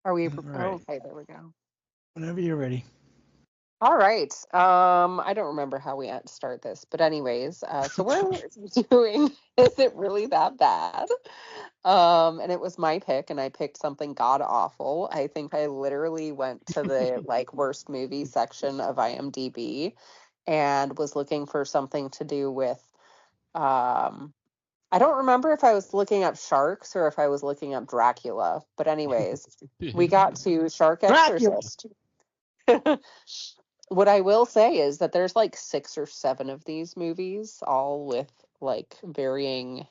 Are we? All Oh, right. okay, there we go. Whenever you're ready. All right. I don't remember how we had to start this, but anyways, so we're doing Is It Really That Bad? And it was my pick, and I picked something god awful. I think I literally went to the like worst movie section of IMDb and was looking for something to do with I don't remember if I was looking up sharks or if I was looking up Dracula, but anyways, we got to Shark Dracula. Exorcist. What I will say is that there's like 6 or 7 of these movies, all with like varying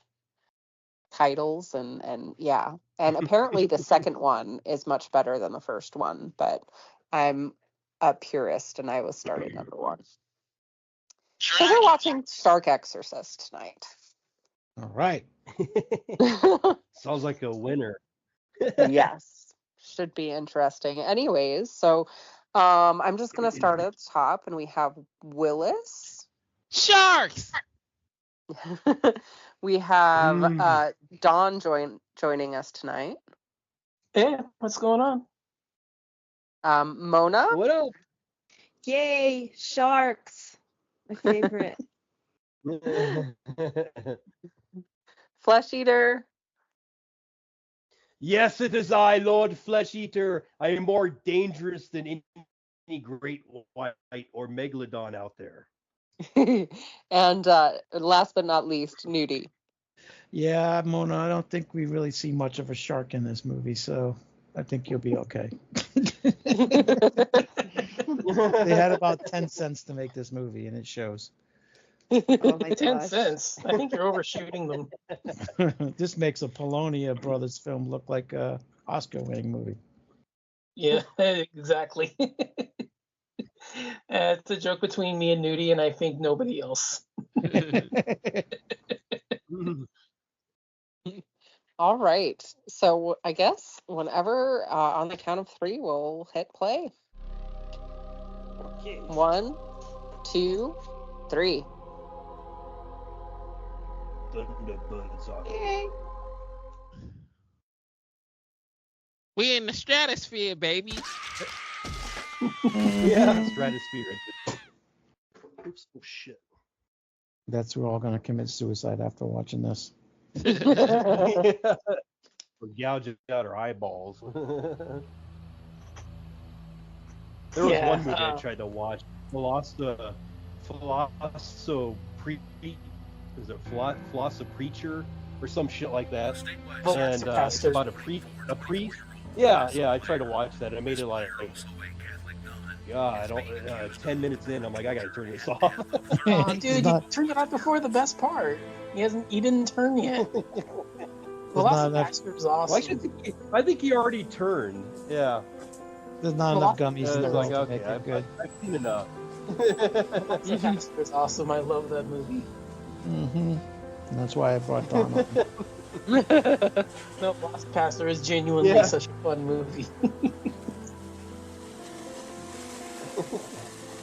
titles and yeah. And apparently the second one is much better than the first one, but I'm a purist and I was starting number 1. So we're watching Shark Exorcist tonight. All right. Sounds like a winner. Yes. Should be interesting. Anyways, so I'm just gonna start at the top, and we have Willis. Sharks. We have Don joining us tonight. Hey, what's going on? Mona. What up? Yay, sharks. My favorite. Flesh Eater. Yes, it is I, Lord Flesh Eater. I am more dangerous than any great white or megalodon out there. And last but not least, Nudie. Yeah, Mona, I don't think we really see much of a shark in this movie, so I think you'll be okay. They had about 10 cents to make this movie, and it shows. Oh my 10 gosh. cents. I think you're overshooting them. This makes a Polonia Brothers film look like a Oscar-winning movie. Yeah, exactly. It's a joke between me and Nudie, and I think nobody else. All right. So I guess whenever on the count of 3, we'll hit play. Okay. 1, 2, 3. Thunderbuds on. Yay. We in the stratosphere, baby. Yeah, stratosphere. Oops, oh shit. That's we're all going to commit suicide after watching this. We're gouging out our eyeballs. There was one movie I tried to watch. Philoso Preacher or some shit like that. And it's about a priest. Yeah, I tried to watch that. I made it like, God, 10 minutes in, I'm like, I gotta turn this off. Oh, dude, you turned it off before the best part. He didn't turn yet. The last Pastor is awesome. Well, I think he already turned. Yeah. There's not enough gummies in the world to make it good. I've seen enough. Pastor is awesome. I love that movie. Mm-hmm. That's why I brought Don up. No, Lost Pastor is genuinely such a fun movie.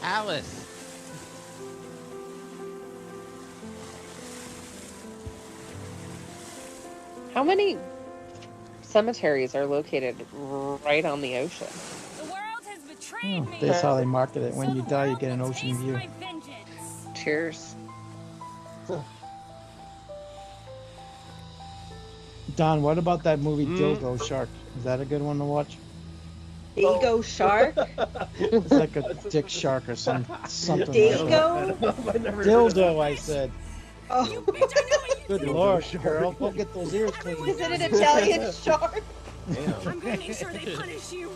Alice. How many cemeteries are located right on the ocean? The world has betrayed me. That's how they market it. When you die, you get an ocean view. Cheers. Don, what about that movie Dildo Shark? Is that a good one to watch? Dago shark? It's like a dick shark or something. Dago? Dildo, I said. Oh. Good Lord, girl. Go get those ears clean. Is it an Italian shark? Damn. I'm gonna make sure they punish you.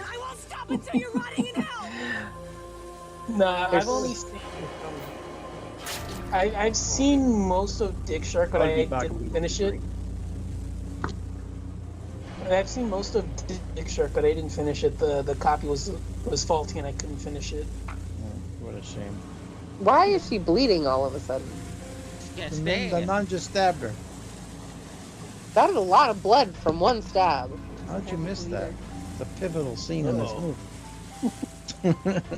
I won't stop until you're rotting in hell. Nah, I've only seen. I've seen most of Dick Shark, but I didn't finish it. I've seen most of Dick Shark, but I didn't finish it. The copy was faulty, and I couldn't finish it. Oh, what a shame. Why is she bleeding all of a sudden? The nun just stabbed her. That is a lot of blood from one stab. How'd you miss that? It's a pivotal scene in this movie.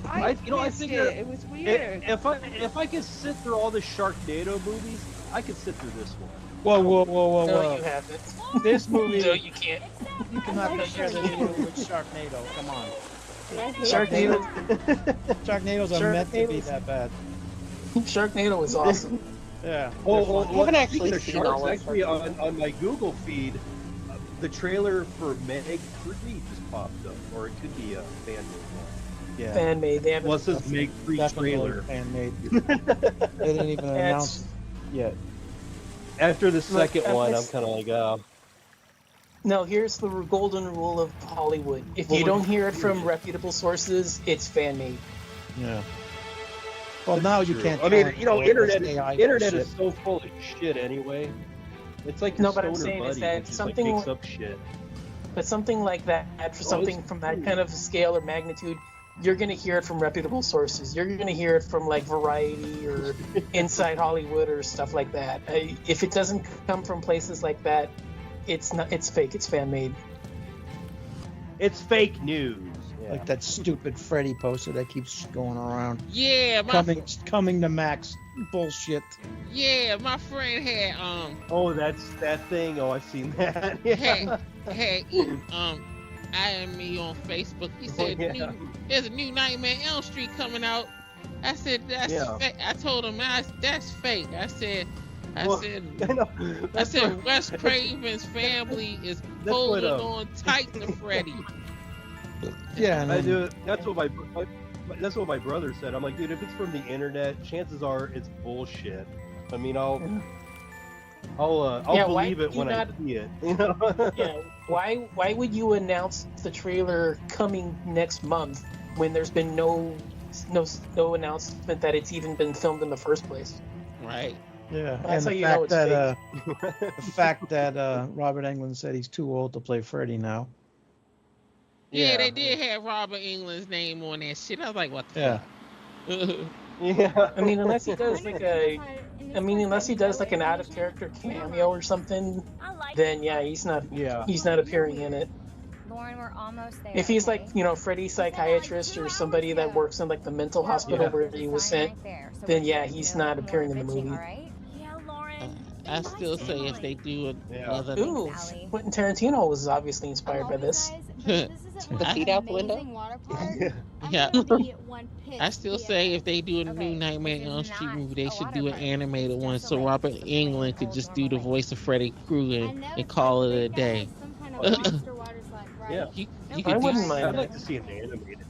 I think it was weird. If I could sit through all the Sharknado movies, I could sit through this one. Whoa. No, you haven't. This movie, No, you can't. you cannot compare this movie with Sharknado. Come on. Sharknado. Sharknado's are meant to be that bad. Sharknado is awesome. Yeah. Well, I haven't actually speaking of seen sharks, all of actually Sharknado. on my Google feed, the trailer for Meg 3 just popped up, or it could be a fan made. Yeah. Fan made. They haven't. Well, it says Meg 3 trailer. Fan made. They didn't even announce it yet. After the second Look, one, I'm it's- kind of like, oh. No, here's the golden rule of Hollywood. If Well, you don't hear it from reputable sources, it's fan made. Yeah. Well, now you True. can't. I mean, tell internet AI internet shit. is so full of shit anyway. It's like No, your but I'm stoner saying is buddy that who just something- like makes up shit. But something like that, for something from that kind of scale or magnitude, you're going to hear it from reputable sources. You're going to hear it from like Variety or Inside Hollywood or stuff like that. If it doesn't come from places like that, it's not. It's fake. It's fan made. It's fake news. Yeah. Like that stupid Freddy poster that keeps going around. Yeah, Coming to Max. Bullshit. my friend had Oh, that's that thing. Oh, I've seen that. had me on Facebook. He said yeah. there's a new Nightmare on Elm Street coming out. I said that's fake. I told him that's fake. I said I know. I said Wes Craven's family is That's what, holding on tight to Freddy. Yeah, and I then, do. That's what my brother said. I'm like, dude, if it's from the internet, chances are it's bullshit. I mean, I'll Yeah, why believe it do you when not- I see it. You know? Yeah. Why would you announce the trailer coming next month when there's been no announcement that it's even been filmed in the first place? Right. yeah, That's and how the you know fact it's that the fact that Robert Englund said he's too old to play Freddy now. Yeah, they did have Robert England's name on that shit. I was like, what the Yeah. fuck? Yeah. I mean, unless he does like an out of character cameo or something, then yeah, he's not appearing in it. Lauren, we're almost there. If he's like, Freddy's psychiatrist or somebody that works in like the mental hospital where he was sent, then yeah, he's not appearing in the movie. Yeah, Lauren. I still say if they do another. Ooh, Quentin Tarantino was obviously inspired by this. The feet out the window? Yeah. I still say if they do a new Nightmare on Elm Street movie, they should do an animated one so Robert Englund could just do the voice of Freddy Krueger and call it a day. Yeah. You I could wouldn't do, mind I'd that. like to see an animated.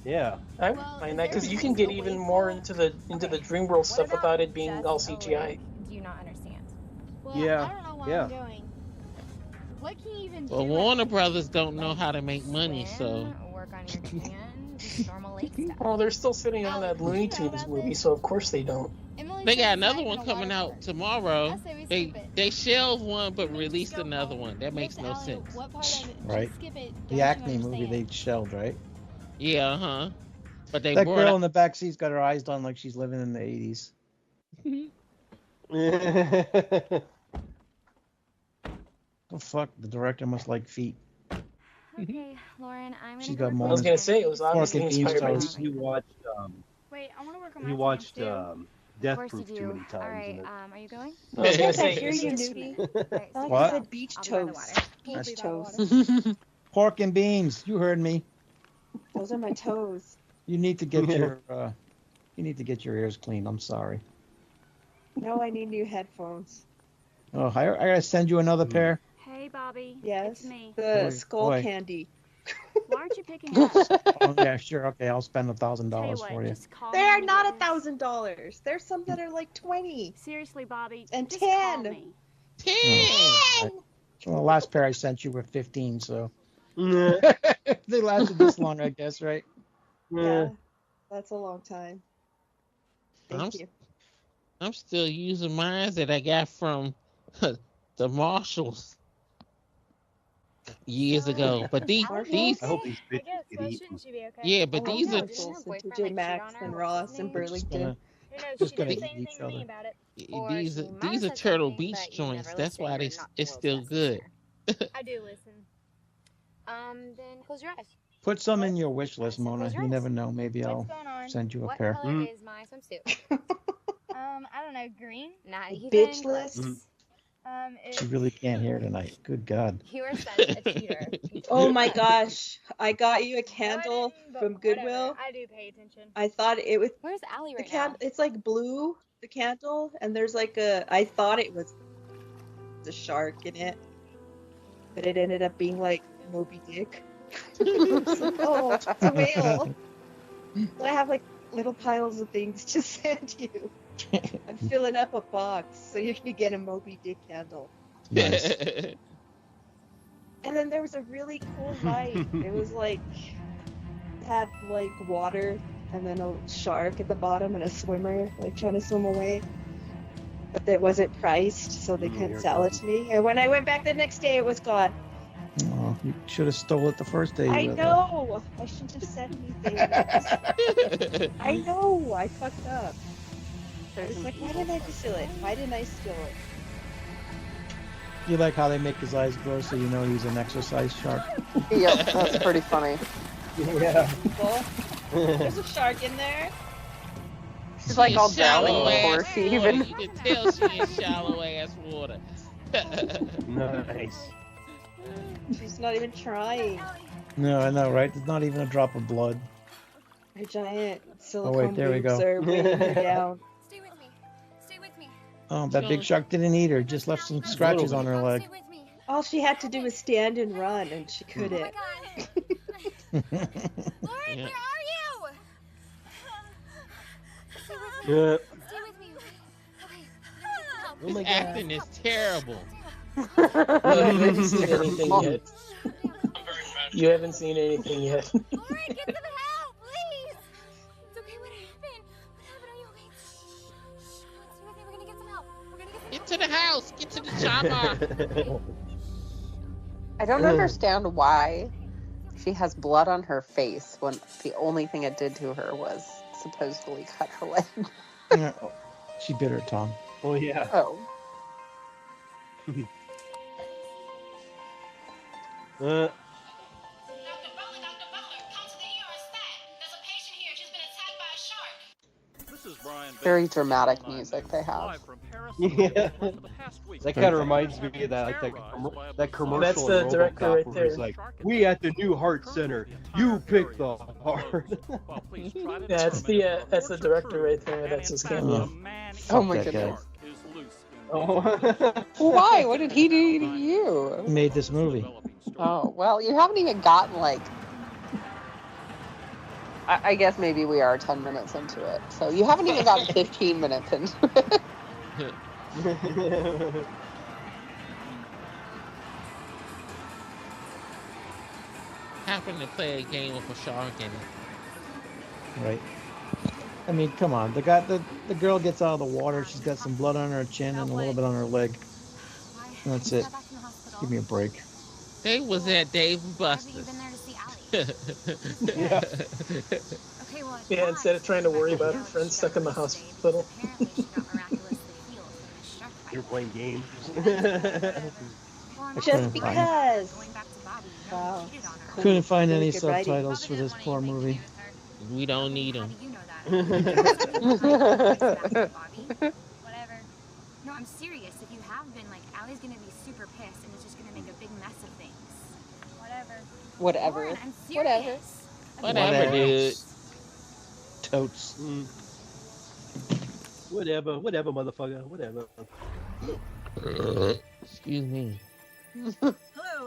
Yeah. I would mind that because you can get even more into the Dreamworld stuff without it being all CGI. Do you not understand? Yeah. I don't know what Yeah. I'm doing. What can you even well, do? Warner Brothers don't know how to make money, so. Work on your tan, just normal lake stuff. Well, they're still sitting on that Looney Tunes movie, so of course they don't. They got another one coming out tomorrow. They shelved one but released another one. That makes no sense. Right. The Acme movie they shelved, right? Yeah, huh? But they That brought girl up, in the back seat's got her eyes done like she's living in the 80s. Oh, fuck, the director must like feet. Okay, Lauren, I'm She's gonna got go I was gonna say it was obviously Fucking inspired by. East Coast. You watched Wait, I want to work on my you watched plans, Death Of course Proof you too do. many times. Alright, and are you going? I was gonna Yes, I say hear it's you, just- Nudie. Alright, so What? I'll Said beach be by the toast. water. Beach We'll toast. Pork and beans, you heard me. Those are my toes. You need to get your ears cleaned. I'm sorry. No, I need new headphones. Oh, I gotta send you another pair. Hey, Bobby. Yes. It's me. The Boy, skull boy. candy. Why aren't you picking up? Oh yeah, sure. Okay, I'll spend Tell you $1,000 what, for you. just call They me are when you not get this. $1,000. There's some that are like 20. Seriously, Bobby. And just 10. Call me. Oh, well, the last pair I sent you were 15, so Yeah. they lasted this long, I guess, right? Yeah. That's a long time. Thank I'm- you. I'm still using mine that I got from the Marshalls years ago. But these, Marshalls? these, I hope these I bitches guess, get well, eaten. shouldn't she be okay? yeah, but I love these are Marshalls and boyfriend TJ might Maxx cheat on her. and What's Ross his and name? Just Burlington. gonna- Who knows? Just She gonna didn't say eat anything each to me other. about it. Or these she are might these have are said Turtle something, Beach but you joints. never That's listen why or they not it's to still listen. good. I do listen. Then close your eyes. Put some in your wish list, Mona. Close your You eyes. never know. Maybe What's I'll going on? send you a What pair. color Mm. is my swimsuit? I don't know. Green. Not even Bitch close. list? She really can't hear tonight. Good God. You are such a cheater. Oh my gosh. I got you a candle But from whatever, Goodwill. I do pay attention. I thought it was Where's Allie the right now? it's like blue, the candle, and there's like I thought it was a shark in it, but it ended up being like Moby Dick. Oh, it's a whale. So I have like little piles of things to send you. I'm filling up a box so you can get a Moby Dick candle. Nice. And then there was a really cool ride. It was like had like water and then a shark at the bottom and a swimmer like trying to swim away. But it wasn't priced, so they couldn't sell it to me. And when I went back the next day, it was gone. Oh, you should have stole it the first day. I know. I shouldn't have said anything. I know. I fucked up. I was like, why didn't I just steal it? Why didn't I steal it? You like how they make his eyes grow so you know he's an exercise shark? Yep, that's pretty funny. Yeah. There's a shark in there. She's like all shallow drowning before ass she water. even. You can tell she in shallow ass water. Nice. She's not even trying. No, I know, right? There's not even a drop of blood. Her giant silicone there we boobs go. are weighing her down. Stay with me. Stay with me. Oh, that big shark didn't eat her. Just left some scratches on her leg. Stay with me. All she had to do was stand and run, and she Oh my couldn't. god. Lauren, Yeah. where are you? Stay with me. Yeah. Stay with me. Okay. Help. Oh my His God. acting is terrible. You haven't seen anything yet. You haven't seen anything yet. Lauren, get some help, please. It's okay. What happened? What happened? Are you okay? Shh. Stay with me. We're gonna get some help. We're gonna get some Get help. to the house. Get to the chopper. I don't understand why she has blood on her face when the only thing it did to her was supposedly cut her leg. Yeah. She bit her tongue. Oh yeah. Oh. Uh, Dr. Butler, come to the ER stat. There's a patient here. She's been attacked by a shark. This is Brian Very Bates, dramatic Channel 9 music they News, have. live from Paris, Yeah. for the past week. that kind of reminds me of that, like that commercial. That's the in director RoboCop right where he's there. like, "We at the new heart center. You pick the heart." Yeah, that's the director right there. That's his cameo. Oh my Fuck that goodness. Oh. Why? What did he do to you? He made this movie. Oh, well, you haven't even gotten like. I guess maybe we are 10 minutes into it. So you haven't even gotten 15 minutes into it. Happened to play a game with a shark in it. Right. I mean, come on. The girl gets out of the water. She's got some blood on her chin and a little bit on her leg. That's it. Give me a break. They was at Dave and Why haven't you Buster's. been there to see Allie? Yeah. Okay, well, it's Yeah, not. instead of trying to worry about her friend stuck in the hospital. Apparently, she got miraculously healed from a shark bite. You're playing games. Well, I'm Just couldn't because. going back to Bobby. You know, Wow. he cheated on her. Couldn't find Really any good writing. subtitles for Bobby this doesn't poor want anything movie. to do with her. We don't need Bobby, them. you know that. Whatever. No, I'm serious. If you have been, like, Allie's gonna be super pissed and it's just gonna make a big mess of things. Whatever. Whatever. Lauren, I'm Whatever. serious. Whatever, dude. Totes. Whatever, motherfucker. Whatever. Excuse me. Hello,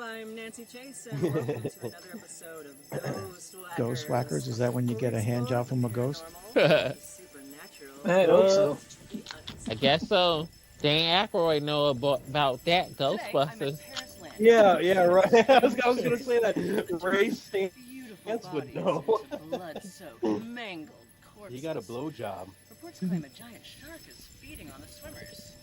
I'm Nancy Chase, and welcome to another episode of Ghost Whackers. Ghost whackers? Is that when you get a hand job from a ghost? Supernatural. I hope so. I guess so. Dan Aykroyd know about that Ghostbusters. Yeah, right. I was gonna say that. Ray Stantz would know. Mangled He got a blowjob. Reports claim a giant shark is feeding on the swimmers.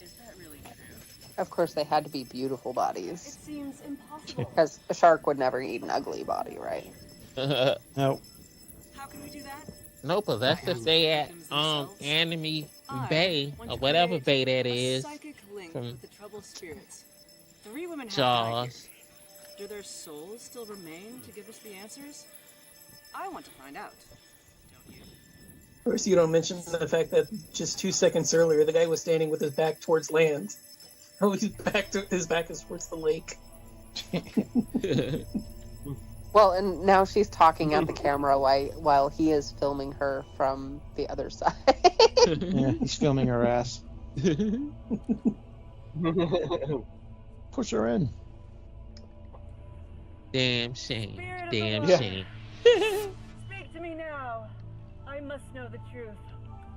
Is that really true? Of course, they had to be beautiful It bodies. seems impossible. Because a shark would never eat an ugly body, right? No. How can we do that? Nope, that's if they at Enemy Bay or whatever bay that is. Psychic link from with the troubled spirits. 3 women have died. Jaws. Do their souls still remain to give us the answers? I want to find out. Don't you? Of course, you don't mention the fact that just 2 seconds earlier, the guy was standing with his back towards land. Oh, his back is towards the lake. Well, and now she's talking at the camera while he is filming her from the other side. Yeah, he's filming her ass. Push her in. Damn shame. Spirit of Damn the Lord. shame. Speak to me now. I must know the truth.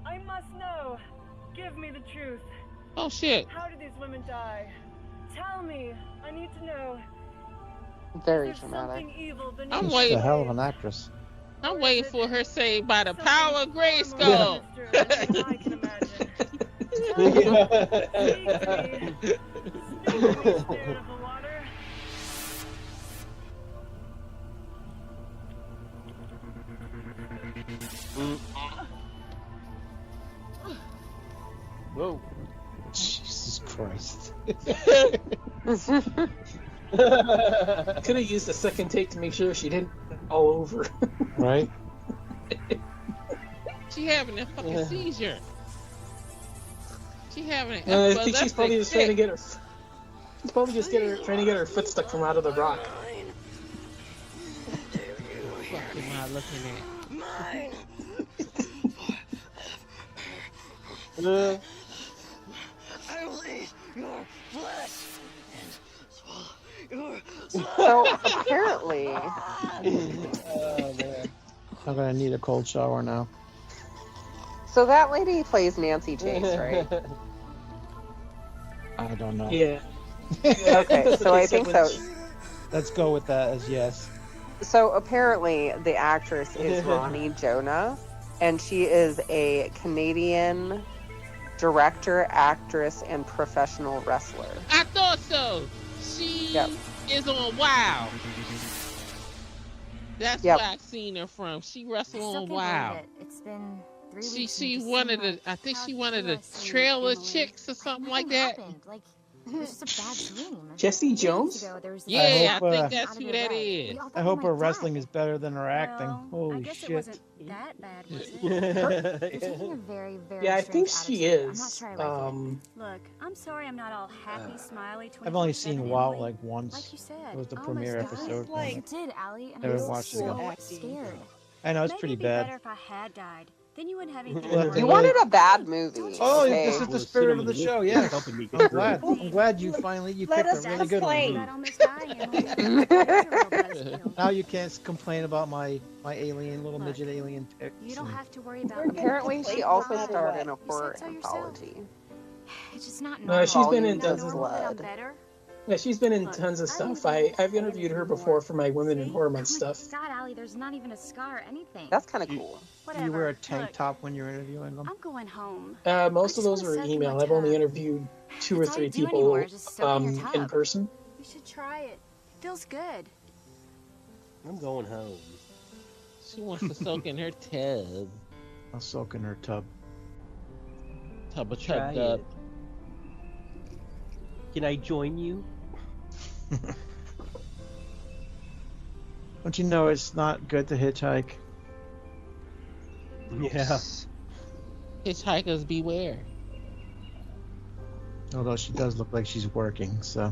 I must know. Give me the truth. Oh shit. How did these women die? Tell me. I need to know. Very Is there dramatic. something evil beneath I'm She's waiting. a hell of an actress. I'm waiting for her say by the something power of far more Grayskull. sinister than I can imagine? Tell me. Speak to me. Speak to me, spirit of the water. Whoa. Jesus Christ. Could have used a second take to make sure she didn't all over. Right? She having a fucking seizure. She having an I think she's probably just trying to get her. She's probably just trying to get her foot stuck from out of the rock. What am I looking at? I will eat your flesh and swallow your So apparently, Oh, man. I'm gonna need a cold shower now. so that lady plays Nancy Chase, right? I don't know. Yeah. Okay, so I think so. Let's go with that as yes. So apparently, the actress is Ronnie Jonah, and she is a Canadian director, actress, and professional wrestler. I thought so. She is on WoW. That's Yep. where I seen her from. She wrestled I still on can't WoW. believe it. It's been 3 weeks. She and it one just of the. seemed I think like she how one of the could I say trailer Emily? chicks or something like Nothing that. happened. Like, it was just a bad dream. Jesse 2 weeks Jones? ago, there was Yeah, I I hope, think uh, that's out of who your that leg. is. We all I thought hope you her might wrestling die. is better than her acting. Well, I Holy guess it shit. wasn't that bad, was it? You're taking a very, very Yeah, I think strange she attitude. is. I'm not sure I like it. Look, I'm sorry I'm not all happy, smiley, 24/7, I've only seen WoW Emily. like once. Like you said, It was the I premiere almost died. episode. Like, You did, Allie, and Never I was watched it so yet. scared. I know it's Maybe pretty it'd be bad. better if I had died. Then you wouldn't have anything Well, to that's worry You a about. wanted a bad movie. Oh, Okay. this is the Well, spirit of the cinnamon show. whiskey Yes, helping me I'm get through it. glad. I'm glad you Let picked a us really good one. explain. About almost dying, Emily. That's a real buzzkill. Now you can't complain about my alien little Look, midget alien picks. You don't and- have to worry about We're me. Apparently, she Like, also no matter starred what. in a You horror said so yourself. anthology. It's just not No, normal. she's been in Volumes of tons of Blood. That I'm better? Yeah, she's been in Look, tons of I stuff. don't even I've say interviewed her anything before more. for my Women in See? Horror Oh Month my stuff. God, Allie, there's not even a scar or anything. That's kind of cool. Do you wear a Whatever. tank Look, top when you're interviewing them? I'm going home. Most I of just those wanna were soak in email. my I've only tub. interviewed 2 or That's all 3 you do anymore, people just soak in your in tub. person. You should try it. Feels good. I'm going home. She wants to soak in her tub. I'll soak in her tub. Tub of Try tub dub. it. Can I join you? Don't you know it's not good to hitchhike? Yeah. Hitchhikers beware. Although she does look like she's working, so.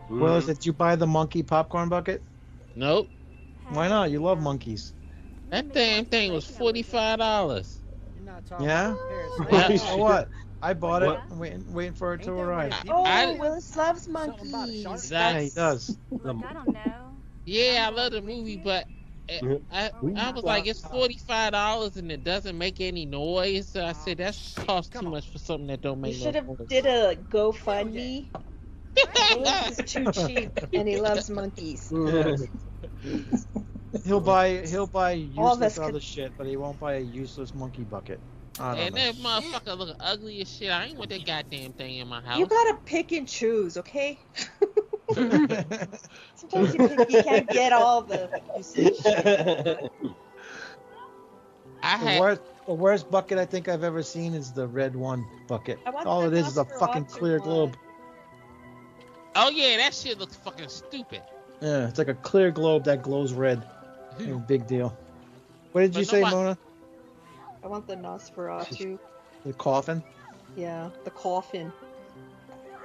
Willis, did you buy the monkey popcorn bucket? Nope. Why not? You love monkeys. That damn thing was $45. Yeah? Yeah. So what? I bought it. What? I'm waiting for it to arrive. Oh, I- Willis loves monkeys. Yeah, he does. Look, I don't know. Yeah, I love the movie, but I was like, it's $45 and it doesn't make any noise. So I said, that's cost too much for something that don't You make should no have noise. did a GoFundMe. Willis is too cheap, and he loves monkeys. He'll buy All this useless other shit, but he won't buy a useless monkey bucket. I And don't know. that motherfucker look ugly as shit. I ain't want that goddamn thing in my house. You gotta pick and choose, okay? Sometimes you can't get all the useless shit. I The had worst bucket I think I've ever seen is the red one bucket. I want All the it is a Oscar fucking Watson clear one. globe. Oh yeah, that shit looks fucking stupid. Yeah, it's like a clear globe that glows red. Big deal. What did you say, Mona? I want the Nosferatu. The coffin? Yeah, the coffin.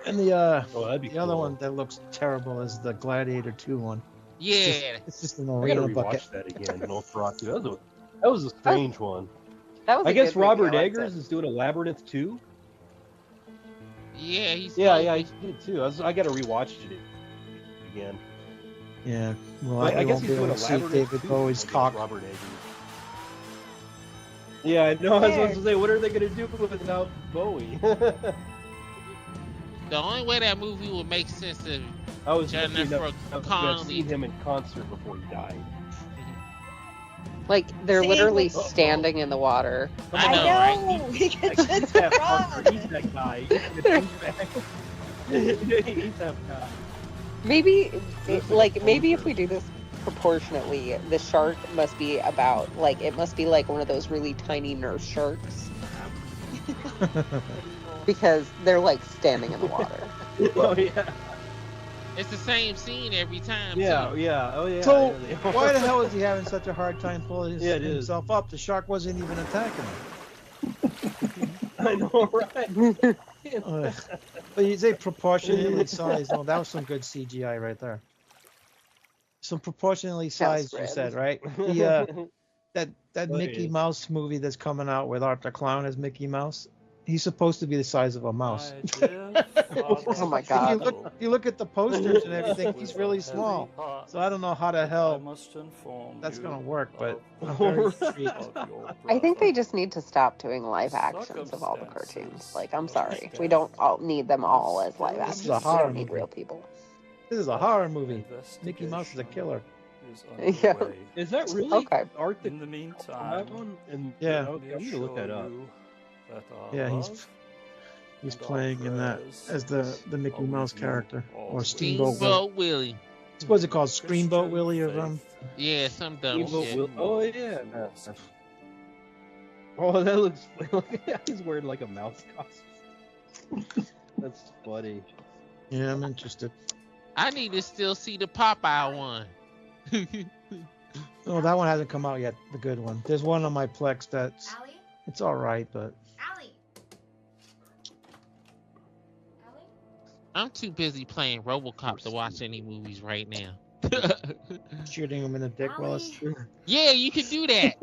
And the that'd be the other cool. one that looks terrible is the Gladiator 2 one. Yeah. It's just an I gotta arena rewatch bucket. that again. Nosferatu. That was a strange one. That was I a guess good movie. Robert I liked Eggers it. is doing a Labyrinth too. Yeah, he's Yeah, he did too. I gotta rewatch it again. Yeah. Well, I guess won't he's be doing able a to see Labyrinth David too, Bowie's I guess, cock. Robert Eggers. Yeah, I know. I was supposed to say, what are they gonna do without Bowie? The only way that movie would make sense if I was Jennifer Connelly. seen him in concert before he died. Like they're See, literally like- standing in the I know, I know. right? He can He's just that run. Parker, he's that guy. He's that guy. Maybe, maybe if we do this proportionately, the shark must be about it must be like one of those really tiny nurse sharks because they're like standing in the water. Oh yeah. It's the same scene every time. Yeah, too. yeah. Oh yeah. So yeah, why the hell is he having such a hard time pulling Yeah, it is. himself up? The shark wasn't even attacking him. I know, right? But you say proportionately sized. Oh, that was some good CGI right there. Some proportionally sized, you said, right? The that Mickey yeah. Mouse movie that's coming out with Art the Clown as Mickey Mouse. He's supposed to be the size of a mouse. Oh my God. If you look at the posters and everything, he's really small. So I don't know how the hell that's gonna work, but I'm very intrigued. I think they just need to stop doing live actions of all the cartoons. Like, I'm sorry, we don't all need them all as live This actions. is a We horror don't need movie. real people. This is a horror movie. Mickey Mouse is a killer. Yeah. Is that really Okay. Art the In the on meantime, that one? And, Yeah. Okay, I'm gonna look that up. Yeah, he's playing in that as the Mickey Mouse character or Steamboat Willie. Steamboat Willie. What's it called? Screamboat Willie or something? Yeah, some dumb Steamboat shit. Will- Oh yeah. Oh, that looks. He's wearing like a mouse costume. That's funny. Yeah, I'm interested. I need to still see the Popeye one. Oh, that one hasn't come out yet. The good one. There's one on my Plex that's it's all right, but I'm too busy playing RoboCop to watch any movies right now. shooting him in the dick, Willis. Yeah, you can do that.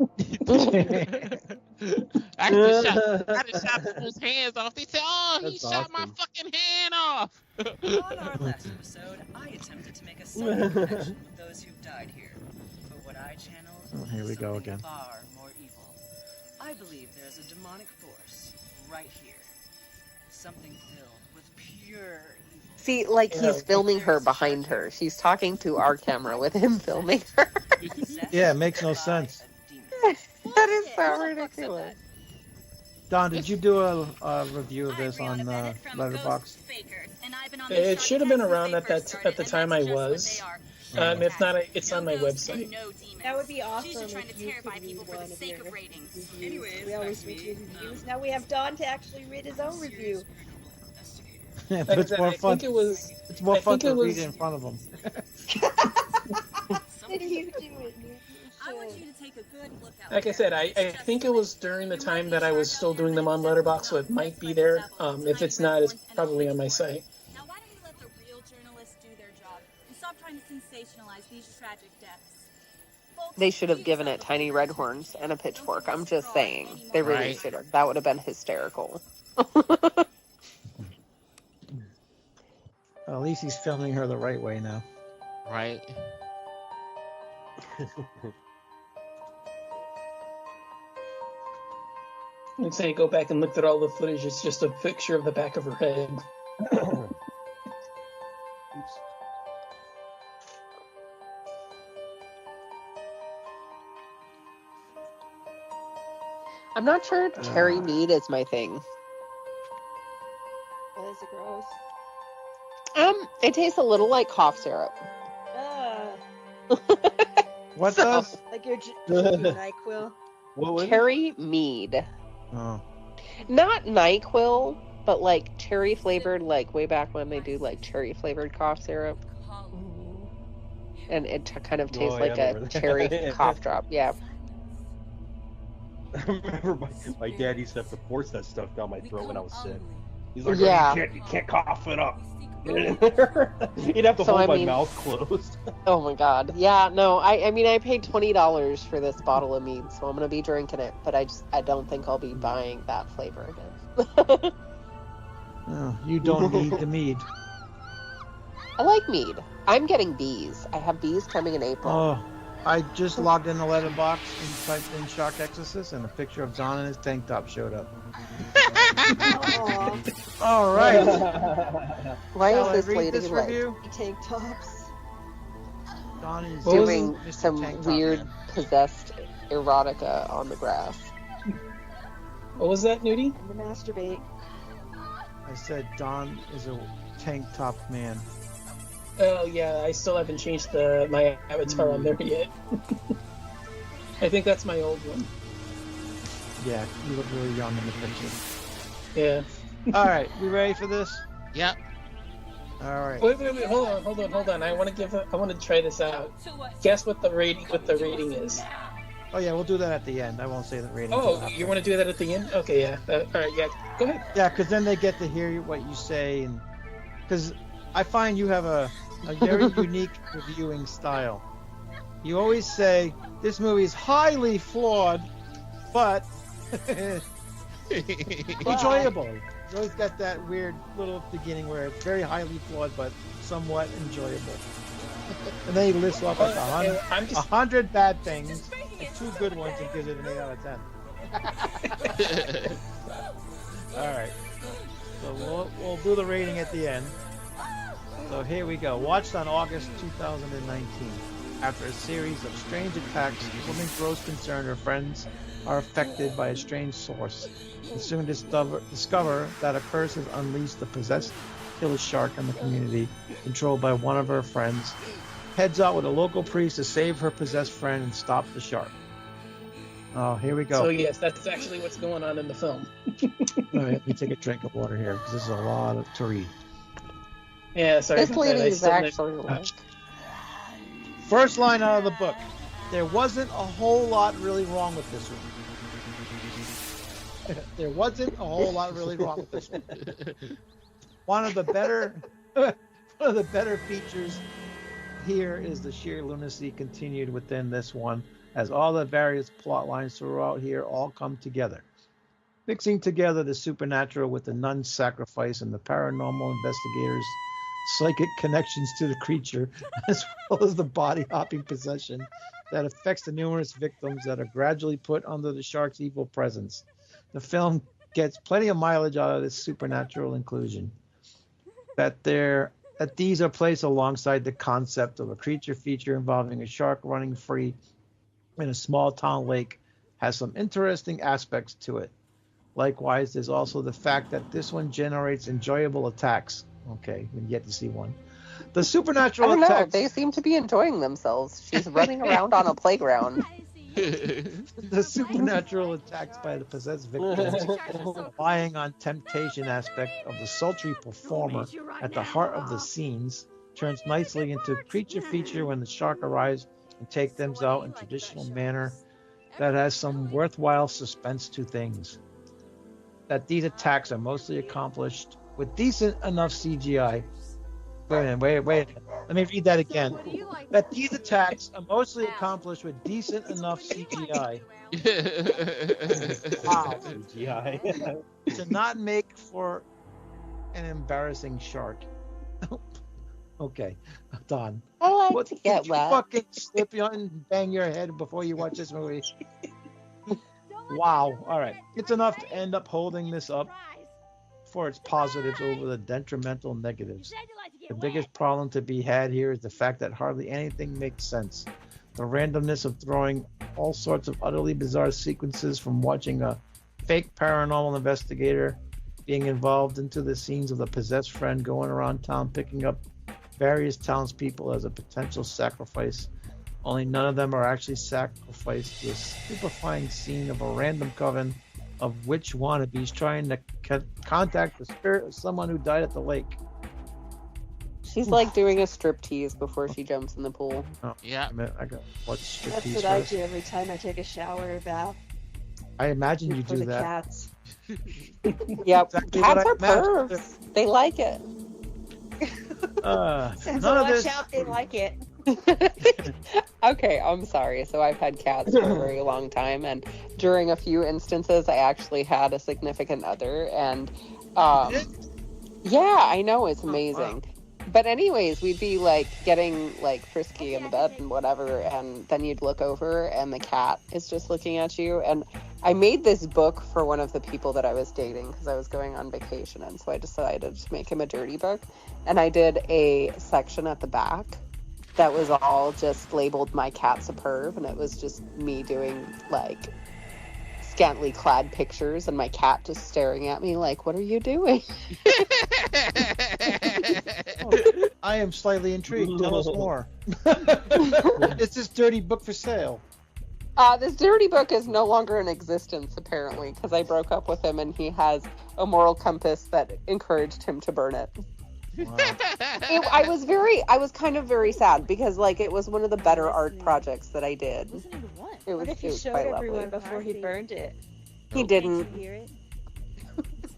I just shot people's hands off. They said, "Oh, he That's shot my awesome. fucking hand off." On our last episode, I attempted to make a subtle connection with those who've died here. But what I channeled Oh, here we go something again. far more evil. I believe there's a demonic force right here. Something filled with pure evil. See, like he's filming her behind her. She's talking to our camera with him filming her. Yeah, it makes no sense. That is so ridiculous. Don, did you do a review of this on Letterboxd? It should have been around at the time I was. If not, it's on my website. That would be awesome if you could read one of your reviews. We always read your reviews. Now we have Don to actually read his own review. Yeah, but it's more fun. It's more fun to read was- it in front of them. Did you do it? I want you to take a good look at Like I said, I think it was during the time that I was still doing them on Letterboxd, so it might be there. If it's not, it's probably on my site. Now, why don't we let the real journalists do their job and stop trying to sensationalize these tragic deaths? They should have given it tiny red horns and a pitchfork. I'm just saying. They really Right. should have. That would have been hysterical. At least he's filming her the right way now. Right. I'd say go back and look at all the footage. It's just a picture of the back of her head. I'm not sure cherry mead is my thing. That is gross. It tastes a little like cough syrup. What does? Like your NyQuil. What was Cherry mead. Oh. Not NyQuil, but like cherry flavored, like way back when they do like cherry flavored cough syrup. And it kind of tastes like a cherry cough drop. Yeah. I remember my dad used to have to force that stuff down my throat when I was sick. He's like, Yeah. oh, you can't cough it up. Get it in there. He'd have to hold my mouth closed. Oh my god. Yeah, no, I mean I paid $20 for this bottle of mead, so I'm gonna be drinking it, but I don't think I'll be buying that flavor again. Oh, you don't need the mead. I like mead. I'm getting bees. I have bees coming in April. Oh, I just logged in the letterbox and typed in Shark Exorcist, and a picture of Don in his tank top showed up. All right. Why Shall is this I read lady this like review? Tank tops. Don is doing Mr. some Tank Top weird Man. possessed erotica on the grass? What was that, Nudie? To masturbate. I said Don is a tank top man. Oh yeah, I still haven't changed my avatar on there yet. I think that's my old one. Yeah, you look really young in the picture. Yeah. All right, we ready for this? Yep. All right. Wait, hold on. I want to try this out. Guess what the rating is. Oh yeah, we'll do that at the end. I won't say the rating. Oh, you want to do that at the end? Okay, yeah. All right, yeah. Go ahead. Yeah, because then they get to hear what you say, and because I find you have a very unique reviewing style. You always say this movie is highly flawed, but enjoyable. You always got that weird little beginning where it's very highly flawed, but somewhat enjoyable. And then he lists off like 100 bad things and 2 good ones and gives it an 8 out of 10. All right. So we'll do the rating at the end. So here we go. Watched on August 2019. After a series of strange attacks, women's gross concern her friends are affected by a strange source, and soon discover that a curse has unleashed the possessed killer shark in the community, controlled by one of her friends. Heads out with a local priest to save her possessed friend and stop the shark. Oh, here we go. So yes, that's actually what's going on in the film. All right, let me take a drink of water here because this is a lot to read. Yeah, sorry. This lady is actually like... First line out of the book. There wasn't a whole lot really wrong with this one. There wasn't a whole lot really wrong with this one. One of the better features here is the sheer lunacy continued within this one, as all the various plot lines throughout here all come together. Mixing together the supernatural with the nun's sacrifice and the paranormal investigators' psychic connections to the creature, as well as the body-hopping possession that affects the numerous victims that are gradually put under the shark's evil presence. The film gets plenty of mileage out of this supernatural inclusion. That these are placed alongside the concept of a creature feature involving a shark running free in a small town lake has some interesting aspects to it. Likewise, there's also the fact that this one generates enjoyable attacks. Okay, we get to see one. The supernatural I don't know. attacks. They seem to be enjoying themselves. She's running around on a playground. The supernatural attacks by the possessed victims, relying on temptation aspect of the sultry performer at the heart of the scenes, turns nicely into creature feature when the shark arrives and takes them out in traditional manner that has some worthwhile suspense to things. That these attacks are mostly accomplished with decent enough CGI. Wait. Let me read that again. That these attacks are mostly accomplished with decent enough CGI. Wow. CGI. To not make for an embarrassing shark. Okay, Don. I like to get did you wet. fucking slip on and bang your head before you watch this movie? Wow. All right. It's enough to end up holding this up for its positives over the detrimental negatives. The biggest problem to be had here is the fact that hardly anything makes sense. The randomness of throwing all sorts of utterly bizarre sequences from watching a fake paranormal investigator being involved into the scenes of the possessed friend going around town picking up various townspeople as a potential sacrifice. Only none of them are actually sacrificed to a stupefying scene of a random coven of which wannabe's trying to contact the spirit of someone who died at the lake. She's like doing a strip tease before she jumps in the pool. Oh, Yeah. I got what's strip That's tease what I first? do every time I take a shower or bath. I imagine you For do the that. cats. Yep, Exactly cats what I are imagined. pervs. They like it. Since None of watch this. out, they like it. Okay, I'm sorry. So I've had cats for a very long time, and during a few instances, I actually had a significant other, and yeah, I know it's amazing. But anyways, we'd be like getting like frisky in the bed and whatever, and then you'd look over and the cat is just looking at you. And I made this book for one of the people that I was dating because I was going on vacation, and so I decided to make him a dirty book, and I did a section at the back that was all just labeled "My Cat's a Perv," and it was just me doing like scantily clad pictures and my cat just staring at me like, "What are you doing?" I am slightly intrigued. Tell us more. Is this dirty book for sale? This dirty book is no longer in existence, apparently, because I broke up with him and he has a moral compass that encouraged him to burn it. Wow. I was kind of very sad because like it was one of the better art projects that I did. It was, What if it you was showed quite everyone lovely. before he burned it? He didn't. Hear it?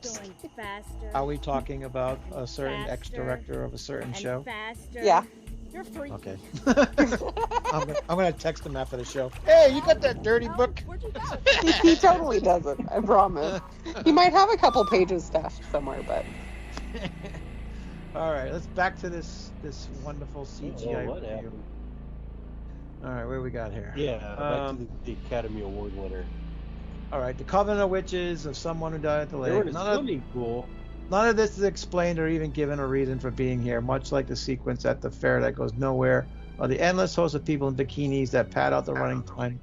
Going faster. Are we talking about a certain Faster ex-director of a certain and show? faster. Yeah. You're free. Okay. I'm gonna text him after the show. Hey, you got that dirty book? Where'd you go? He totally doesn't. I promise. He might have a couple pages stashed somewhere, but All right, let's back to this wonderful CGI what review. happened? All right, what we got here? Yeah, back to the Academy Award winner. All right, the Coven of Witches of someone who died at the They were lake. in a swimming pool. None of this is explained or even given a reason for being here, much like the sequence at the fair that goes nowhere, or the endless host of people in bikinis that pad out the running time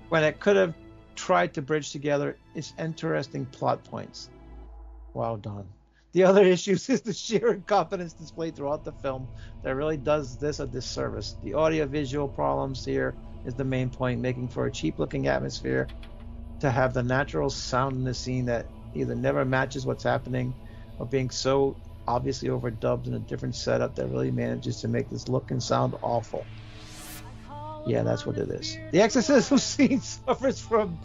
when it could have tried to bridge together its interesting plot points. Wow, Don. The other issues is the sheer incompetence displayed throughout the film that really does this a disservice. The audio-visual problems here is the main point, making for a cheap-looking atmosphere to have the natural sound in the scene that either never matches what's happening or being so obviously overdubbed in a different setup that really manages to make this look and sound awful. Yeah, that's what it is. The exorcism scene suffers from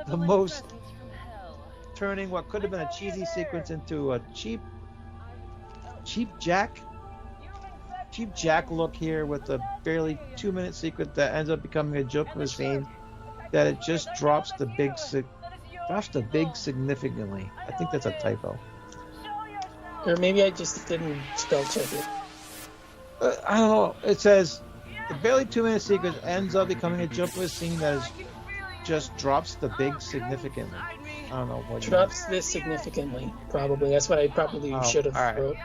the most, turning what could have been a cheesy sequence into a cheap jack look here with a barely 2-minute sequence that ends up becoming a joke of a scene that it just drops the big significantly. I think that's a typo. Or maybe I just didn't spell check it. I don't know. It says the barely 2-minute sequence ends up becoming a joke of a scene that is just drops the big significantly. I don't know what Drops this significantly, probably. That's what I probably should have wrote.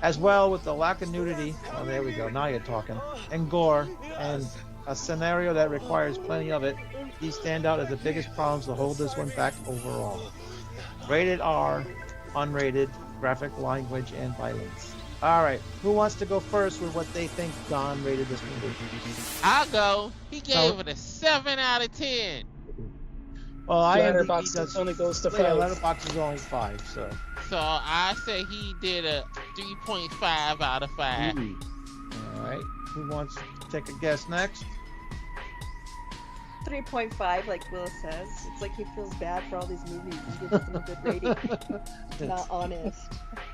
As well, with the lack of nudity, oh, there we go, now you're talking, and gore, and a scenario that requires plenty of it, these stand out as the biggest problems to hold this one back overall. Rated R, unrated, graphic language, and violence. Alright, who wants to go first with what they think Don rated this movie? I'll go. He gave it a 7 out of 10. Well, Letterboxd only goes to 5. Yeah, Letterboxd is only 5, so. So I say he did a 3.5 out of 5. Alright, who wants to take a guess next? 3.5, like Will says. It's like he feels bad for all these movies and gives them a good rating. Not honest.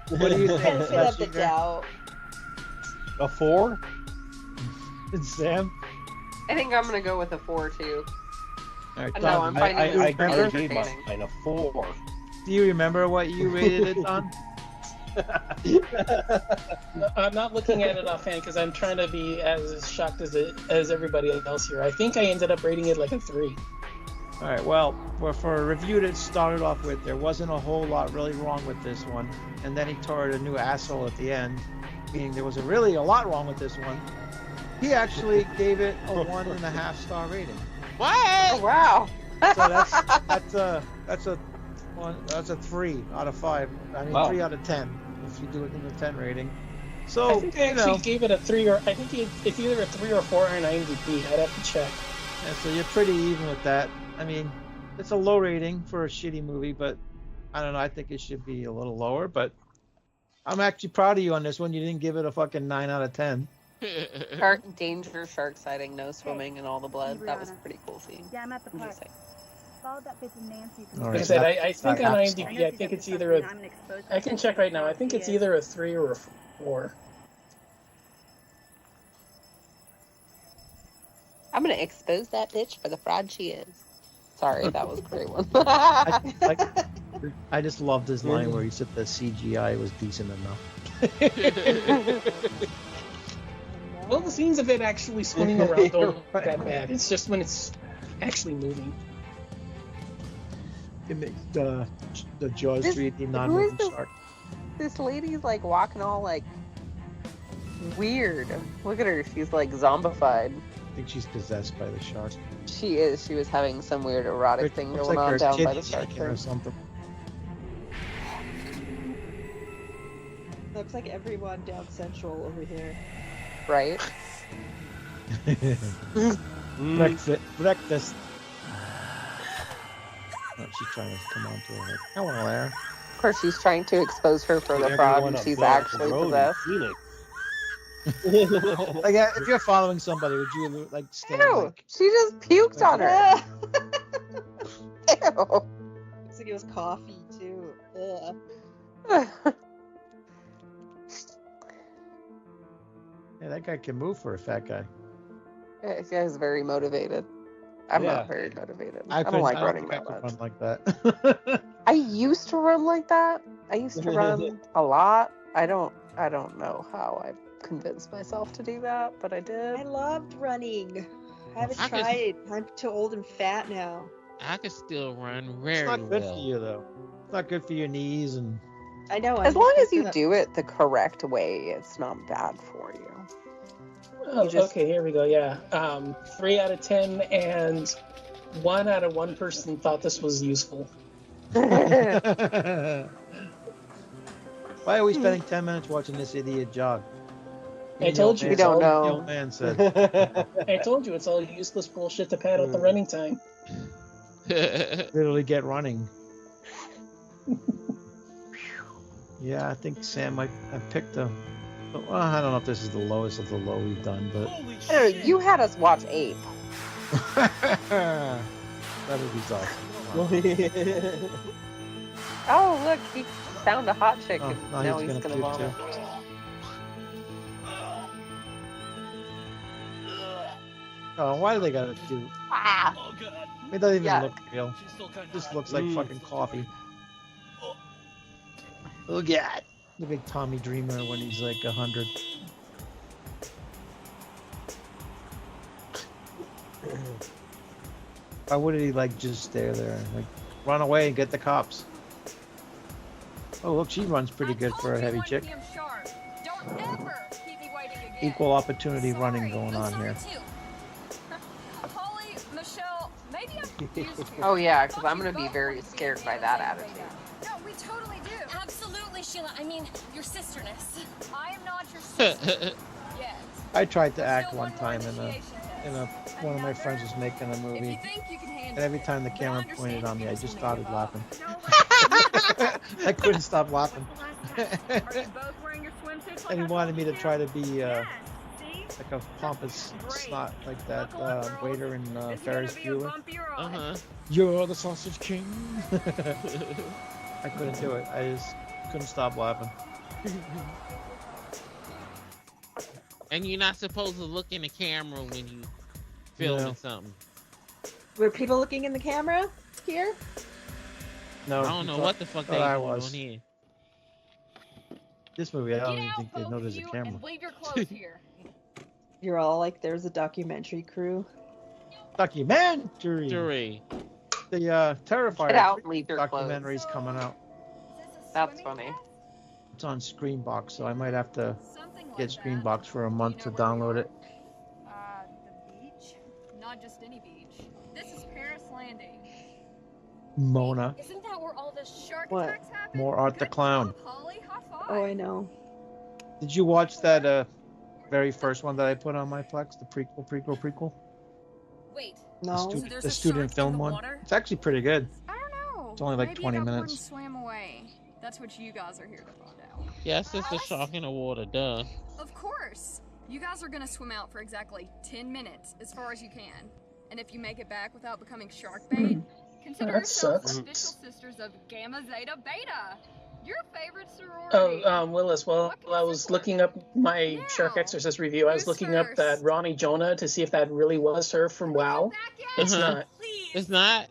What do you think? Benefit of the doubt. A 4? And Sam? I think I'm gonna go with a 4 too. All right, No, I'm finding I this very gave entertaining. mine a 4. Do you remember what you rated it, Don? I'm not looking at it offhand because I'm trying to be as shocked as everybody else here. I think I ended up rating it like a 3. All right, well, for a review that started off with, there wasn't a whole lot really wrong with this one, and then he tore it a new asshole at the end, meaning there was really a lot wrong with this one. He actually gave it a 1.5 star rating. What? Oh, wow. So that's a 3 out of 5. I mean, Wow. 3 out of 10 if you do it in the 10 rating. So I think I actually gave it a 3, or I think it's either a 3 or 4 on IMDb. I'd have to check. Yeah, so you're pretty even with that. I mean, It's a low rating for a shitty movie, but I don't know. I think it should be a little lower, but I'm actually proud of you on this one. You didn't give it a fucking 9 out of 10. Danger shark sighting, no swimming, and all the blood. That was a pretty cool scene. Yeah, I'm at the I'm park. just saying. Followed that bitch in Nancy. All Like I right, said, so I think on that's- IMDb, I think it's either I can check right now. I think it's either a 3 or a 4. I'm gonna expose that bitch for the fraud she is. Sorry, that was a great one. I just loved his line where he said the CGI was decent enough. Well, the scenes of it actually swimming around don't look that bad. It's just when it's actually moving. It makes the Jaws 3D who is non-moving this- shark. This lady's like walking all like weird. Look at her, she's like zombified. I think she's possessed by the shark. She is. She was having some weird erotic thing Looks going like on her down by the titties shark shaking or thing. something. Looks like everyone down Central over here. Right? Breakfast. Oh, she's trying to come on to her. Like, hello there. Of course, she's trying to expose her for the fraud, and she's actually possessed. Like, if you're following somebody, would you like stand? Ew! Like, She just puked on her. Ew. Looks like it was coffee too. Ugh. yeah, that guy can move for a fat guy. This guy's very motivated. I'm not very motivated. I don't like running that much. Run like that. I used to run like that. I used to run a lot. I don't know how I convinced myself to do that, but I did. I loved running. I haven't tried. I'm too old and fat now. I can still run very It's not good well. for you though. It's not good for your knees and. I know. As long as you do it the correct way, it's not bad for you. Oh, okay, here we go. Yeah, 3 out of 10, and 1 out of 1 person thought this was useful. Why are we spending 10 minutes watching this idiot jog? I told you. We don't The know. old man said. I told you it's all useless bullshit to pad out the running time. Literally get running. Yeah, I think Sam, I picked a. Well, I don't know if this is the lowest of the low we've done, but. I don't know, you had us watch Ape. That movie's awesome. Oh, look, he found a hot chick. Oh, and no, now he's he's gonna gonna puke, vomit. too. Oh, why do they gotta do? Ah! It doesn't even Yuck. look real. It just looks like fucking coffee. Oh God! Look like Tommy Dreamer when he's like 100. Why wouldn't he like just stay there? Like, run away and get the cops. Oh look, she runs pretty good for a heavy chick. Equal opportunity running going on here. Holly, Michelle, maybe I'm confused here. Oh yeah, because I'm gonna be very scared by that attitude. No, we totally do. Absolutely, Sheila. I mean, your sisterness. I am not your sister. Yes. I tried to act one time in a one of my friends was making a movie, and every time the camera pointed on me, I just started laughing. I couldn't stop laughing. And he wanted me to try to be like a pompous snot like that waiter in Ferris Bueller. You're the sausage king. I couldn't do it. I just couldn't stop laughing. And you're not supposed to look in the camera when you filming something. Were people looking in the camera here? No, I don't know what the fuck they I doing was. on here. This movie, I don't even think they know there's a camera. Leave your clothes here. You're all like, there's a documentary crew. Documentary. The Terrifier Get out and leave your documentary's coming out. That's funny. It's on Screenbox, so I might have to get Screenbox for a month to download it. The beach? Not just any beach. This is Paris Landing. Mona. Isn't that where all the shark What? attacks happen? More Art the Clown. Holly, high five. Oh, I know. Did you watch that very first one that I put on my Plex? The prequel? Wait. No. So there's The a student shark in film the one. water? It's actually pretty good. I don't know. It's only like Maybe 20 that one minutes. swam away. That's what you guys are here to find out. Yes, it's a shark in the water, duh. Of course. You guys are gonna swim out for exactly 10 minutes, as far as you can. And if you make it back without becoming shark bait, consider That yourselves sucks. official sisters of Gamma Zeta Beta. Your favorite sorority. Oh, Willis, well, I was looking up my Shark Exorcist review. I was looking up that Ronnie Jonah to see if that really was her from WoW. It's not. It's not?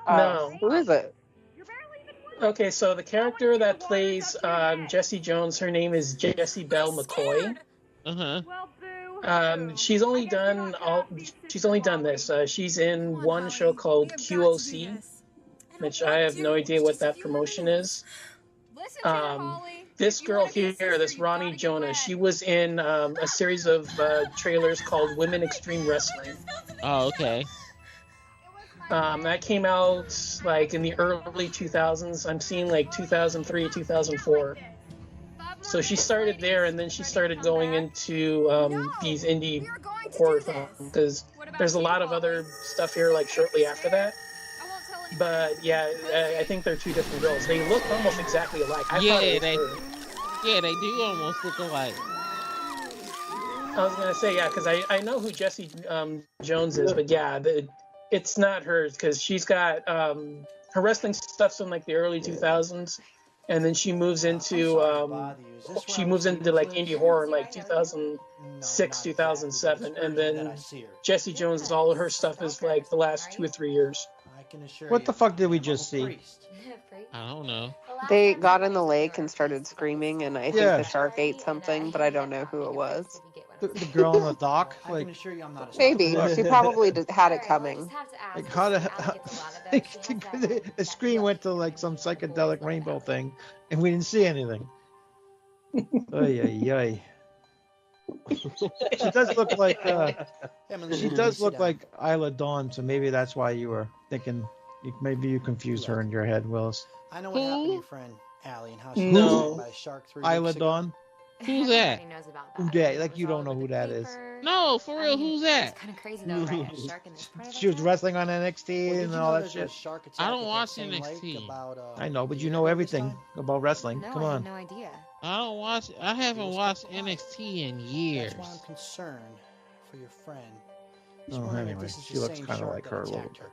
No. Who is it? Okay, so the character that plays Jessie Jones, her name is Jessie Belle McCoy. She's only done this. She's in one show called QOC, which I have no idea what that promotion is. This girl here, this Ronnie Jonah, she was in a series of trailers called Women Extreme Wrestling. Oh, okay. That came out like in the early 2000s. I'm seeing like 2003, 2004. So she started there, and then she started going into these indie horror films, because there's a lot of other stuff here like shortly after that. But yeah, I think they're two different girls. They look almost exactly alike. I thought it was her. Yeah, they do almost look alike. I was gonna say, yeah, because I know who Jessie Jones is, but yeah, it's not hers, because she's got her wrestling stuff's in like the early 2000s, and then she moves into like indie horror in like 2006, 2007, and then Jessie Jones, all of her stuff is like the last 2 or 3 years. What the fuck did we just see? I don't know. They got in the lake and started screaming, and I think Yeah. the shark ate something, but I don't know who it was. The girl on the dock? Like, Maybe. She probably had it coming. like how the screen went to like some psychedelic rainbow thing, and we didn't see anything. Ay, ay, ay. She does look like Isla Dawn, so maybe that's why you were thinking. Maybe you confused her in your head, Willis. I know what happened to your friend Allie and how she No. was by a shark 3 Isla weeks ago. Dawn? Who's that? Who that? Like you don't know who that is. No, for real, who's that? Kind of crazy though, right? A shark in this part of She was wrestling on NXT Well, did and you all know that there's a shit. shark attack I don't at that watch same NXT. lake about, I know, but a you year know ago this everything time? about wrestling. No, Come I on. had no idea. I haven't watched NXT in years. That's why I'm concerned for your friend. Just Oh, wondering if anyway, this is she the looks same kind of shark like that her a little attacked bit. her.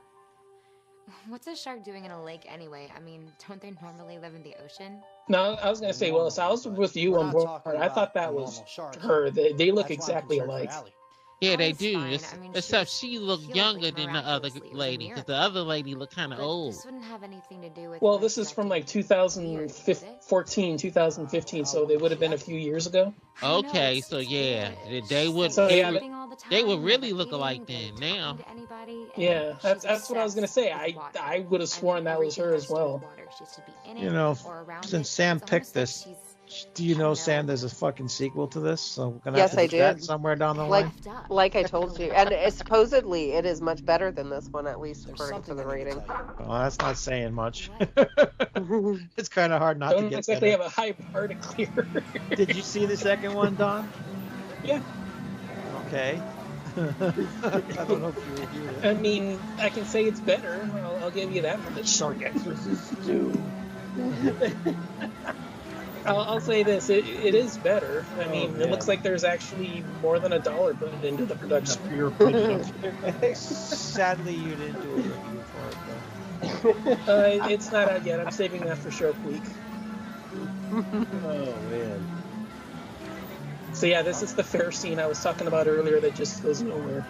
What's a shark doing in a lake anyway? I mean, don't they normally live in the ocean? No, I was gonna say, Willis, I was with you We're on not board. talking I thought about that the was normal sharks. her. They look That's why I'm exactly concerned for alike. Allie. Yeah, they Allie's do. fine. It's- I mean, except she she was looked healed, younger like, than the other miraculously. It was a lady, because the miracle. other lady looked kind of But old. this wouldn't have anything to do with. Well, her this is from like connecting weird, would it? 2014, 2015, so they would have been a few years ago. I don't know, Okay, it's so weird. yeah, they would. So, They yeah, would. Sleeping all the They would time, really never look eating, alike barely then. talking Now. to anybody, and Yeah, she's that's what I was gonna say. obsessed with water. I would have sworn that was everything her has as to do with well. water. She has to be in You it know, or around since it. Sam It's almost picked like this, she's do you I know, don't Sam, know. there's a fucking sequel to this? So we're gonna Yes, have to I do that did. somewhere down the Like, line. left up. like I told you, and supposedly it is much better than this one, at least There's according to something the I need to rating. tell you. Well, that's not saying much. Oh, It's kind of hard not to Don't get exactly better. have a high bar to clear. Did you see the second one, Don? Yeah. Okay. I don't know if you reviewed it. I mean, I can say it's better. I'll give you that much. Shark Exorcist 2. I'll say this: it is better. I mean, man. it looks like there's actually more than $1 put into the production. Sadly, you didn't do a review for it, though. It's not out yet. I'm saving that for Shark Week. Oh man. So yeah, this is the fair scene I was talking about earlier that just goes nowhere.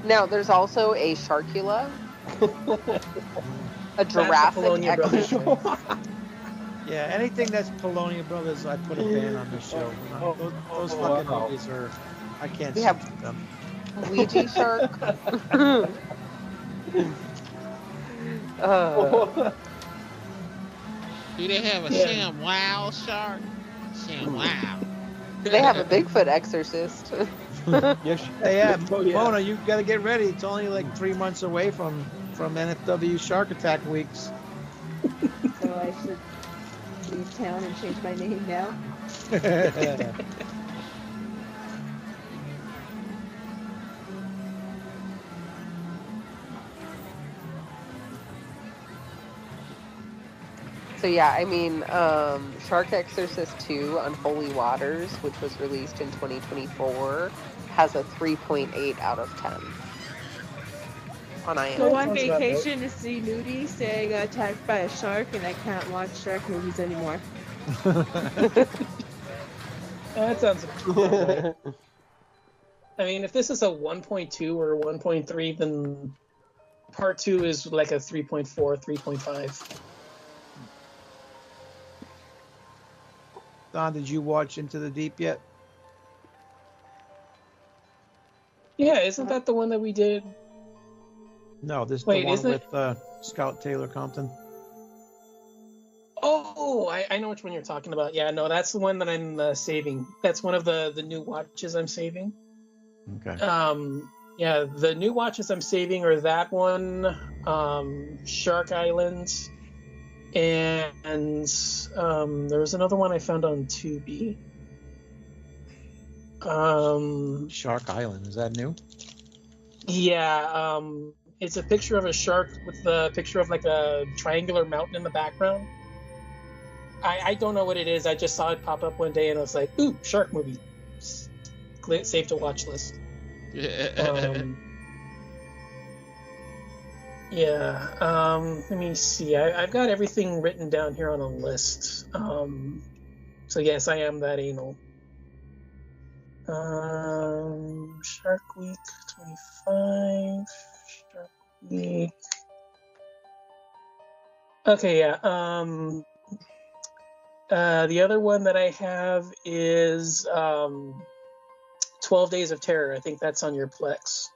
Now, there's also a Sharkula, a That's Jurassic the Polonia Brothers Exorcist. show. Yeah, anything that's Polonia Brothers, I put a ban on the show. Those fucking movies are, I can't We see have- them. Ouija Shark. Do they have a Yeah. Sham Wow shark? Sham Wow. They have a Bigfoot Exorcist. Yes. Hey, yeah, Oh, yeah. Mona, you got to get ready. It's only like 3 months away from NFW Shark Attack weeks. So I should leave town and change my name now. So yeah, I mean, Shark Exorcist 2 Unholy Waters, which was released in 2024, has a 3.8 out of 10 on IMDb. Go on vacation to see Nudie say I got attacked by a shark and I can't watch shark movies anymore. That sounds right. I mean, if this is a 1.2 or 1.3, then part 2 is like a 3.4, 3.5. Don, did you watch Into the Deep yet? Yeah, isn't that the one that we did? No, this is Wait, the one isn't with Scout Taylor Compton. Oh, I know which one you're talking about. Yeah, no, that's the one that I'm saving. That's one of the new watches I'm saving. Okay. Yeah, the new watches I'm saving are that one, Shark Island, and there was another one I found on Tubi. Shark Island, is that new? Yeah, it's a picture of a shark with the picture of like a triangular mountain in the background. I don't know what it is. I just saw it pop up one day and I was like, ooh, shark movie. Save to watch list. Let me see. I've got everything written down here on a list. So yes, I am that anal. Shark Week 25. Shark Week. Okay, yeah. The other one that I have is 12 Days of Terror. I think that's on your Plex.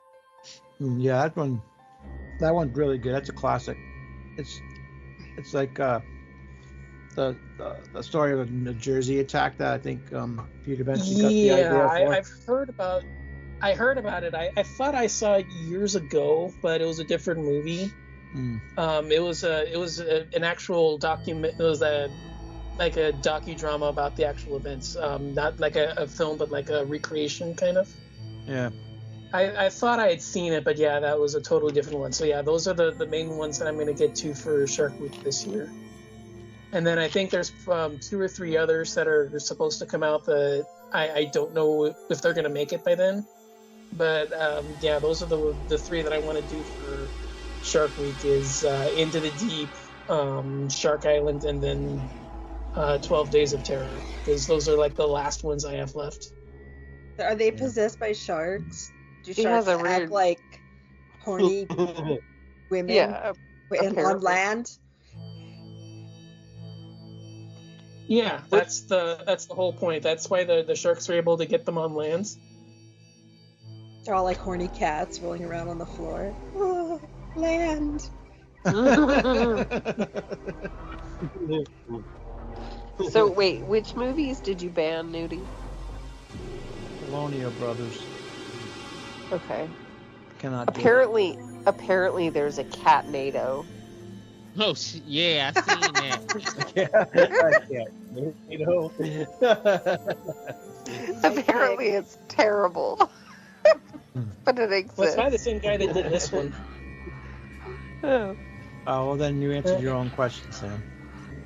Yeah, that one's really good. That's a classic. It's like the story of a New Jersey attack that I think Peter Benson got the idea for. I heard about it. I thought I saw it years ago, but it was a different movie. It was an actual document. It was like a docudrama about the actual events, not like a film, but like a recreation kind of. Yeah. I thought I had seen it, but yeah, that was a totally different one. So yeah, those are the main ones that I'm going to get to for Shark Week this year. And then I think there's 2 or 3 others that are supposed to come out that I don't know if they're going to make it by then. But yeah, those are the 3 that I want to do for Shark Week is Into the Deep, Shark Island, and then 12 Days of Terror, because those are like the last ones I have left. Are they possessed by sharks? Do He sharks has a act weird- like horny women Yeah, on apparently. land? Yeah, that's the whole point. That's why the sharks are able to get them on land. They're all like horny cats rolling around on the floor. Oh, land. So wait, which movies did you ban, Nudie? Colonial Brothers. Okay. Cannot do Apparently there's a Catnado. Oh, yeah, I've seen that. Apparently it's terrible. But it exists. Well, it's by the same guy that did this one. Oh, well, then you answered your own question, Sam.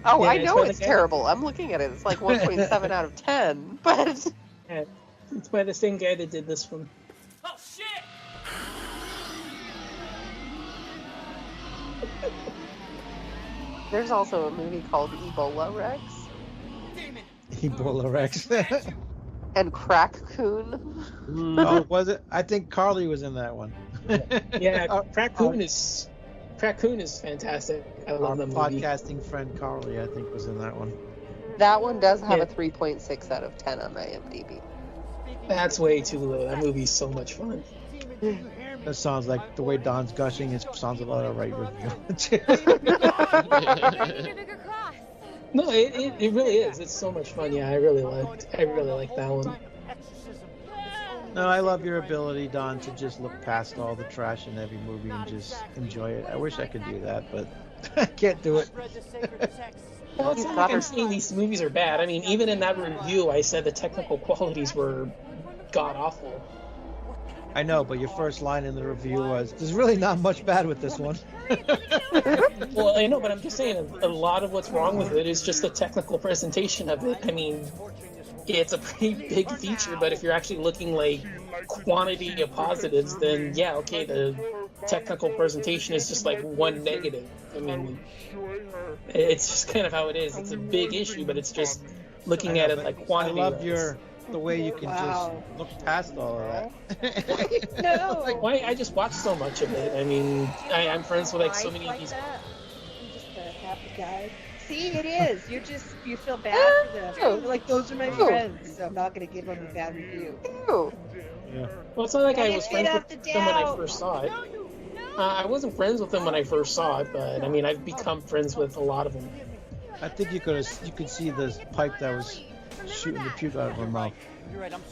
Oh, Yeah, I it's know by the it's guy terrible. I'm looking at it. It's like 1.7 out of 10. But Yeah, it's by the same guy that did this one. Oh shit! there's also a movie called Ebola Rex Ebola Rex. and Crack Coon. Oh, was it? I think Carly was in that one. Yeah, Raccoon is fantastic. I Our love that movie. podcasting friend Carly, I think, was in that one. That one does have Yeah. a 3.6 out of 10 on IMDb. That's way too low. That movie's so much fun. That sounds like the way Don's gushing. It sounds a lot of right review. No, it really is. It's so much fun. Yeah, I really like that one. No, I love your ability, Don, to just look past all the trash in every movie and just enjoy it. I wish I could do that, but I can't do it. Well, it's not like I'm saying these movies are bad. I mean, even in that review, I said the technical qualities were god awful. I know, but your first line in the review was, "There's really not much bad with this one." Well, I know, but I'm just saying a lot of what's wrong with it is just the technical presentation of it. I mean, it's a pretty big feature, but if you're actually looking like quantity of positives, then yeah, okay, the technical presentation is just like one negative. I mean, it's just kind of how it is. It's a big issue, but it's just looking at it like quantity. I love the way you can just look past all of that. No. Like, why? I just watch so much of it. I mean, I'm friends with like so many of these. I'm just a happy guy. See, it is. You feel bad for them. You're like, those are my friends, so I'm not going to give them a bad review. Yeah. Well, it's not like I was friends with them when I first saw it. I wasn't friends with them when I first saw it, but I mean, I've become friends with a lot of them. I think you could see the pipe that was shooting the puke out of her mouth.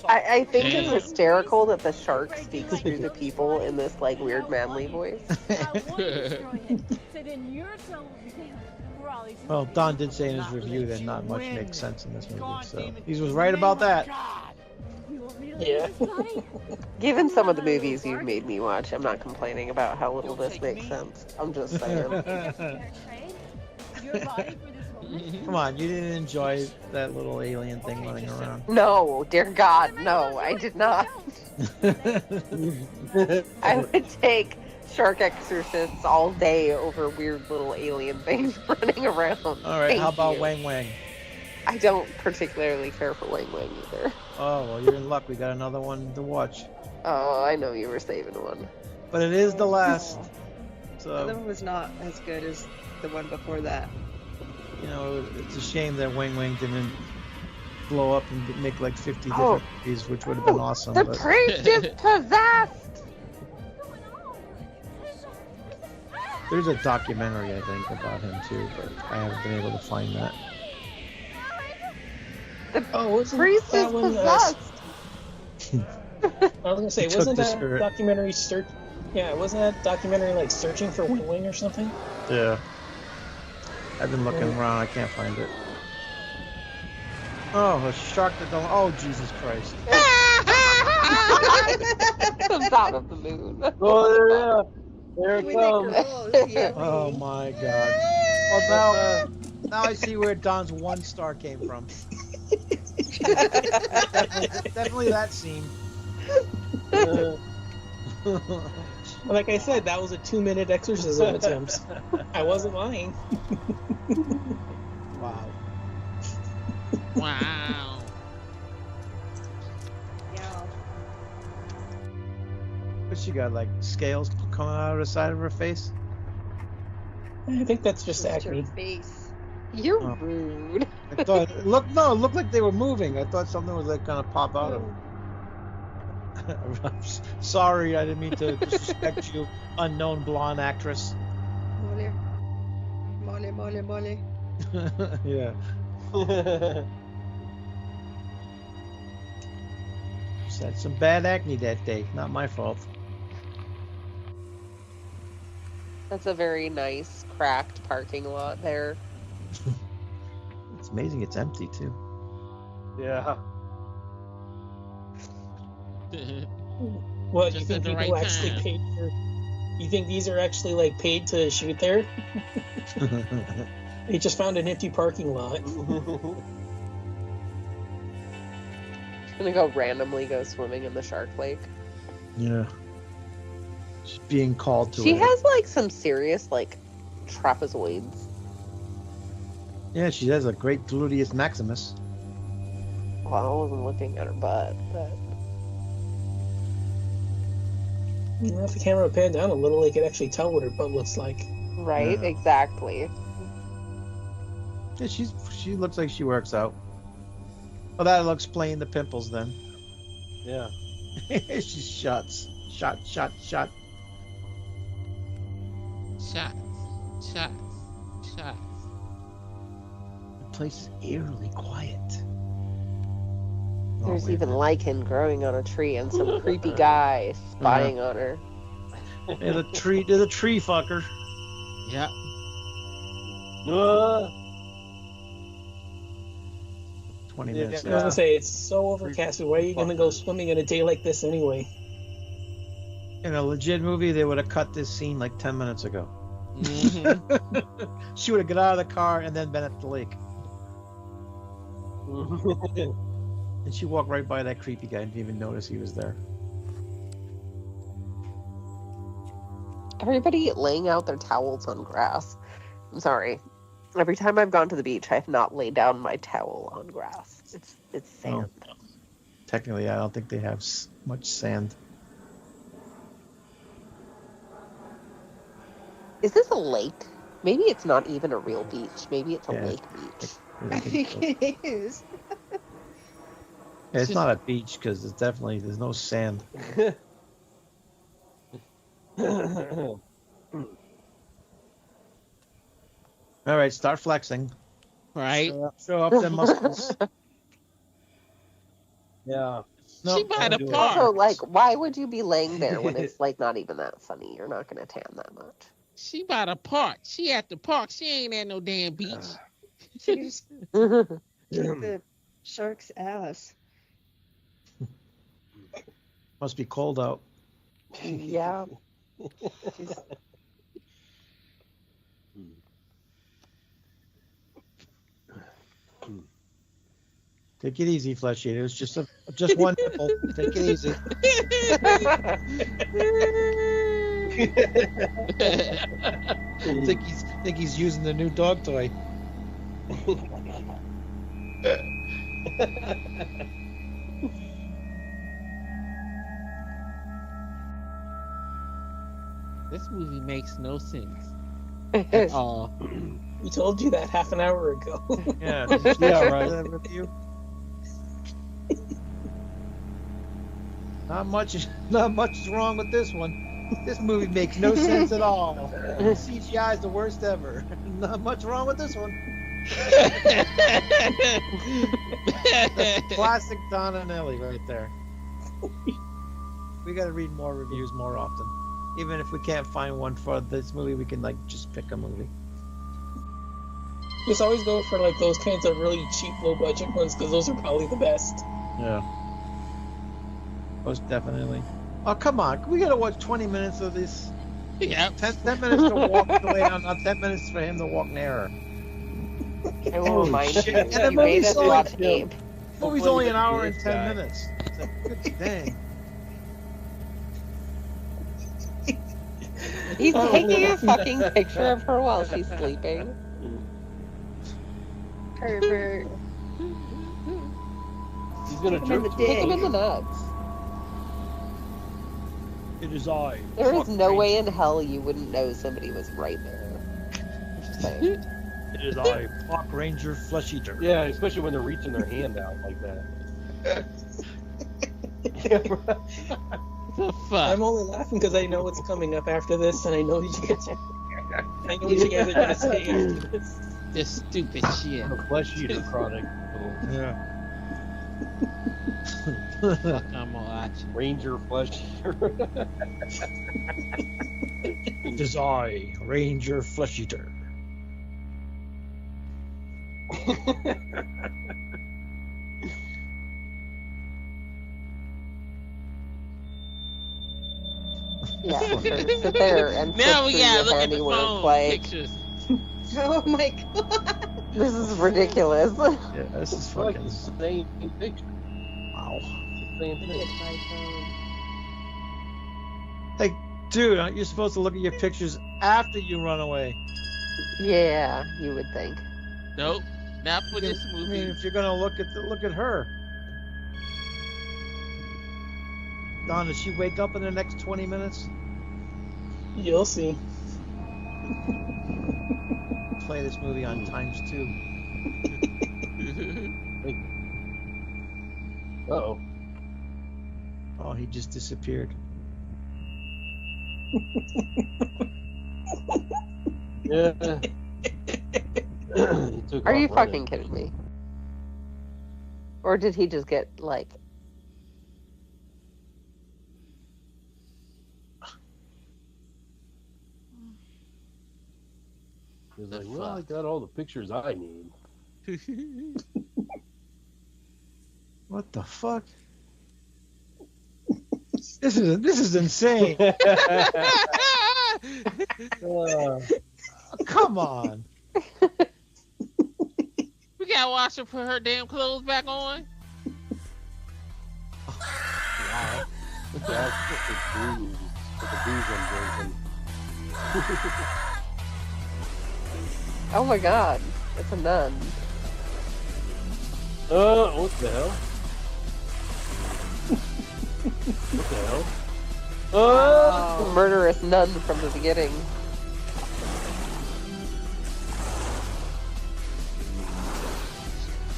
I think it's hysterical that the shark speaks through the people in this like weird manly voice. Well, Don did say in his review that not much makes sense in this movie, so he was right about that. Yeah. Given some of the movies you've made me watch, I'm not complaining about how little this makes sense. I'm just saying. Come on, you didn't enjoy that little alien thing running around? No, dear God, no, I did not. I would take shark exorcists all day over weird little alien things running around. All right, Thank how about you. Wang Wang? I don't particularly care for Wang Wang either. Oh, well, you're in luck. We got another one to watch. Oh, I know you were saving one. But it is the last. The other So, one was not as good as the one before that. you know, it's a shame that Wang Wang didn't blow up and make like 50 Oh. different movies, which would have been awesome. The But priest is possessed! there's a documentary, I think, about him too, but I haven't been able to find that. Wasn't Priest that is one, possessed! I was gonna say, He took wasn't the that spirit. documentary wasn't that documentary like searching for Wing Wing or something? Yeah. I've been looking around, I can't find it. Oh, a shark that don't. Oh, Jesus Christ. Comes out of the moon. Oh, there it comes. Oh my God. Well, now I see where Don's 1 star came from. definitely that scene. Like I said, that was a 2-minute exorcism attempt. I wasn't lying. Wow. Wow. Yeah. What she got, like scales coming out of the side of her face? I think that's just Just acne. her face. You're Oh. rude. I thought, it looked like they were moving. I thought something was like gonna pop out of them. I'm sorry, I didn't mean to disrespect you, unknown blonde actress. Mole, mole, mole. Yeah. Just had some bad acne that day. Not my fault. That's a very nice, cracked parking lot there. It's amazing it's empty too. Yeah. What, you Just think at the people right actually time. paid for? You think these are actually like paid to shoot there? They just found an empty parking lot. Gonna go randomly go swimming in the shark lake. Yeah. She's being called to She it. has like some serious like trapezoids. Yeah, she has a great gluteus maximus. Well, I wasn't looking at her butt, but If the camera panned down a little, they could actually tell what her butt looks like. right, Yeah. exactly. Yeah, she looks like she works out. Well, that'll explain the pimples then. Yeah. She shots. Shot. Shots. The place is eerily quiet. Oh, There's wait a even minute. lichen growing on a tree and some creepy guy spying on her. There's a tree fucker. Yep. 20 Yeah. minutes. I was gonna say, it's so overcast. Why are you gonna go swimming in a day like this anyway? In a legit movie, they would have cut this scene like 10 minutes ago. She would have got out of the car and then been at the lake. And she walked right by that creepy guy and didn't even notice he was there. Everybody laying out their towels on grass. I'm sorry. Every time I've gone to the beach, I have not laid down my towel on grass. It's sand. Oh. Technically, I don't think they have much sand. Is this a lake? Maybe it's not even a real beach. Maybe it's a lake beach. I think it is. Yeah, it's not a beach because it's definitely there's no sand. All right, start flexing. Right. Show up the muscles. Yeah. She by the park. Also, like, why would you be laying there when it's like not even that sunny? You're not gonna tan that much. She by the park. She at the park. She ain't at no damn beach. She's the shark's ass. Must be cold out. Yeah. Take it easy, Flesh Eater. It's just one nipple. Take it easy. think he's using the new dog toy. This movie makes no sense at all. We told you that half an hour ago. Yeah, right. Review. Not much is wrong with this one. This movie makes no sense at all. CGI is the worst ever. Not much wrong with this one. That's classic Don Anelli right there. We got to read more reviews more often. Even if we can't find one for this movie, we can like just pick a movie. Just always go for like those kinds of really cheap, low budget ones because those are probably the best. Yeah. Most definitely. Oh, come on. We got to watch 20 minutes of this. Yeah. 10 minutes to walk the way down, not 10 minutes for him to walk nearer. I will remind you. And the You made us movie's watch Abe. The movie's only an hour and 10 minutes. It's like, good dang. He's taking a fucking picture of her while she's sleeping. Pervert. He's gonna Kick him in the jerk Kick him in the dick. nuts. It is I. There is no way in hell you wouldn't know somebody was right there. Just saying. It is I. Park Ranger Flesh Eater. Yeah, especially when they're reaching their hand out like that. The fuck? I'm only laughing because I know what's coming up after this, and I know what you guys are gonna say after this. This stupid shit. The Flesh Eater chronic. Yeah. Fuck, I'm watching. Ranger Flesh Eater. It is I, Ranger Flesh Eater. Yeah, sure. Sit there and Now we flip gotta through look your at the handiwork phone like, pictures. Oh my god. this is ridiculous. Yeah, this is It's like fucking. the same picture. Wow. Same Look thing. at my phone. Hey, dude, aren't you supposed to look at your pictures after you run away? Yeah, you would think. Nope, not for this I movie. mean, if you're gonna look at her. Don, does she wake up in the next 20 minutes? You'll see. Play this movie on times 2. Uh-oh. Oh, he just disappeared. Yeah. He took Are you off running. fucking kidding me? Or did he just get like? He was like, well, I got all the pictures I need. What the fuck? This is insane. Come on. We gotta watch her put her damn clothes back on. Wow. That's just a booze. With the booze I'm drinking. Oh my god, it's a nun. What the hell? What the hell? The murderous nun from the beginning.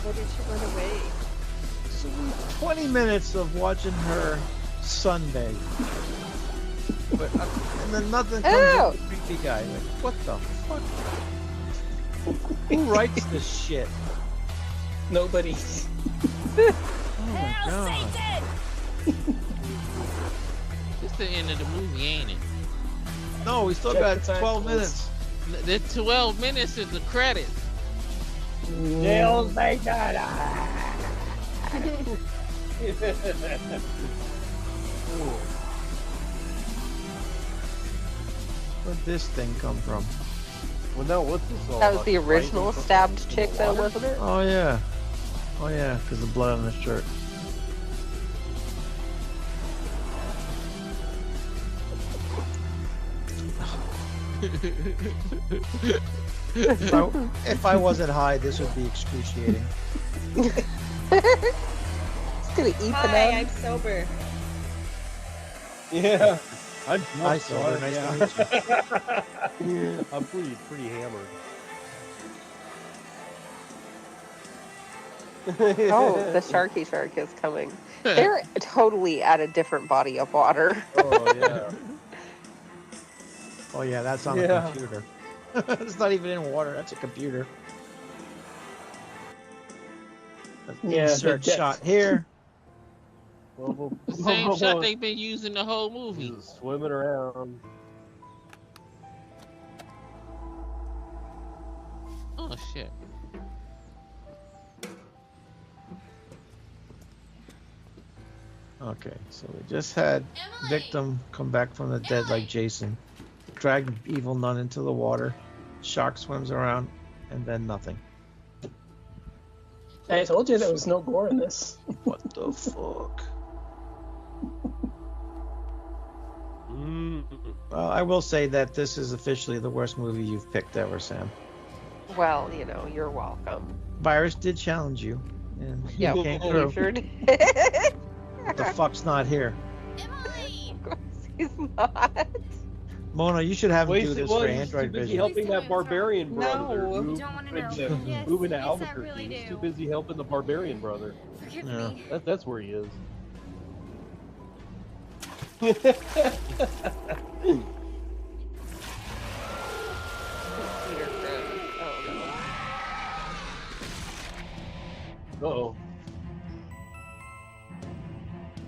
Why did she run away? So 20 minutes of watching her Sunday. But, and then nothing comes out with the creepy guy. Like, what the fuck? Who writes this shit? Nobody. Oh my god. This the end of the movie, ain't it? No, we still got 12 minutes. The 12 minutes is the credits. Nails make that. Where'd this thing come from? Well, no, what's this all That was about? the original stabbed chick, though, wasn't it? Oh yeah. Oh yeah, because the blood on the shirt. If I wasn't high, this would be excruciating. Just gonna eat Hi, I'm sober. Yeah. I'm Hi, sober. Nice to meet you. I'm pretty hammered. Oh, the Sharky Shark is coming. They're totally at a different body of water. Oh, yeah. Oh yeah, that's on a computer. It's not even in water. That's a computer. Insert shot here. Well, The same shot they've been using the whole movie. Just swimming around. Oh shit. Okay, so we just had victim come back from the dead like Jason, drag evil nun into the water, shark swims around, and then nothing. I told you there was no gore in this. What the fuck? Well, I will say that this is officially the worst movie you've picked ever, Sam. Well, you know, you're welcome. Virus did challenge you, and Yeah, you came you through. sure did. The fuck's not here? Of course he's not. Mona, you should have him do this for He's Android too busy Vision. helping that barbarian brother. No. Move, Don't want to know. Yes, moving to yes, I Albuquerque. really He's do. too busy helping the barbarian brother. Forgive Yeah. me. That's where he is. Uh-oh.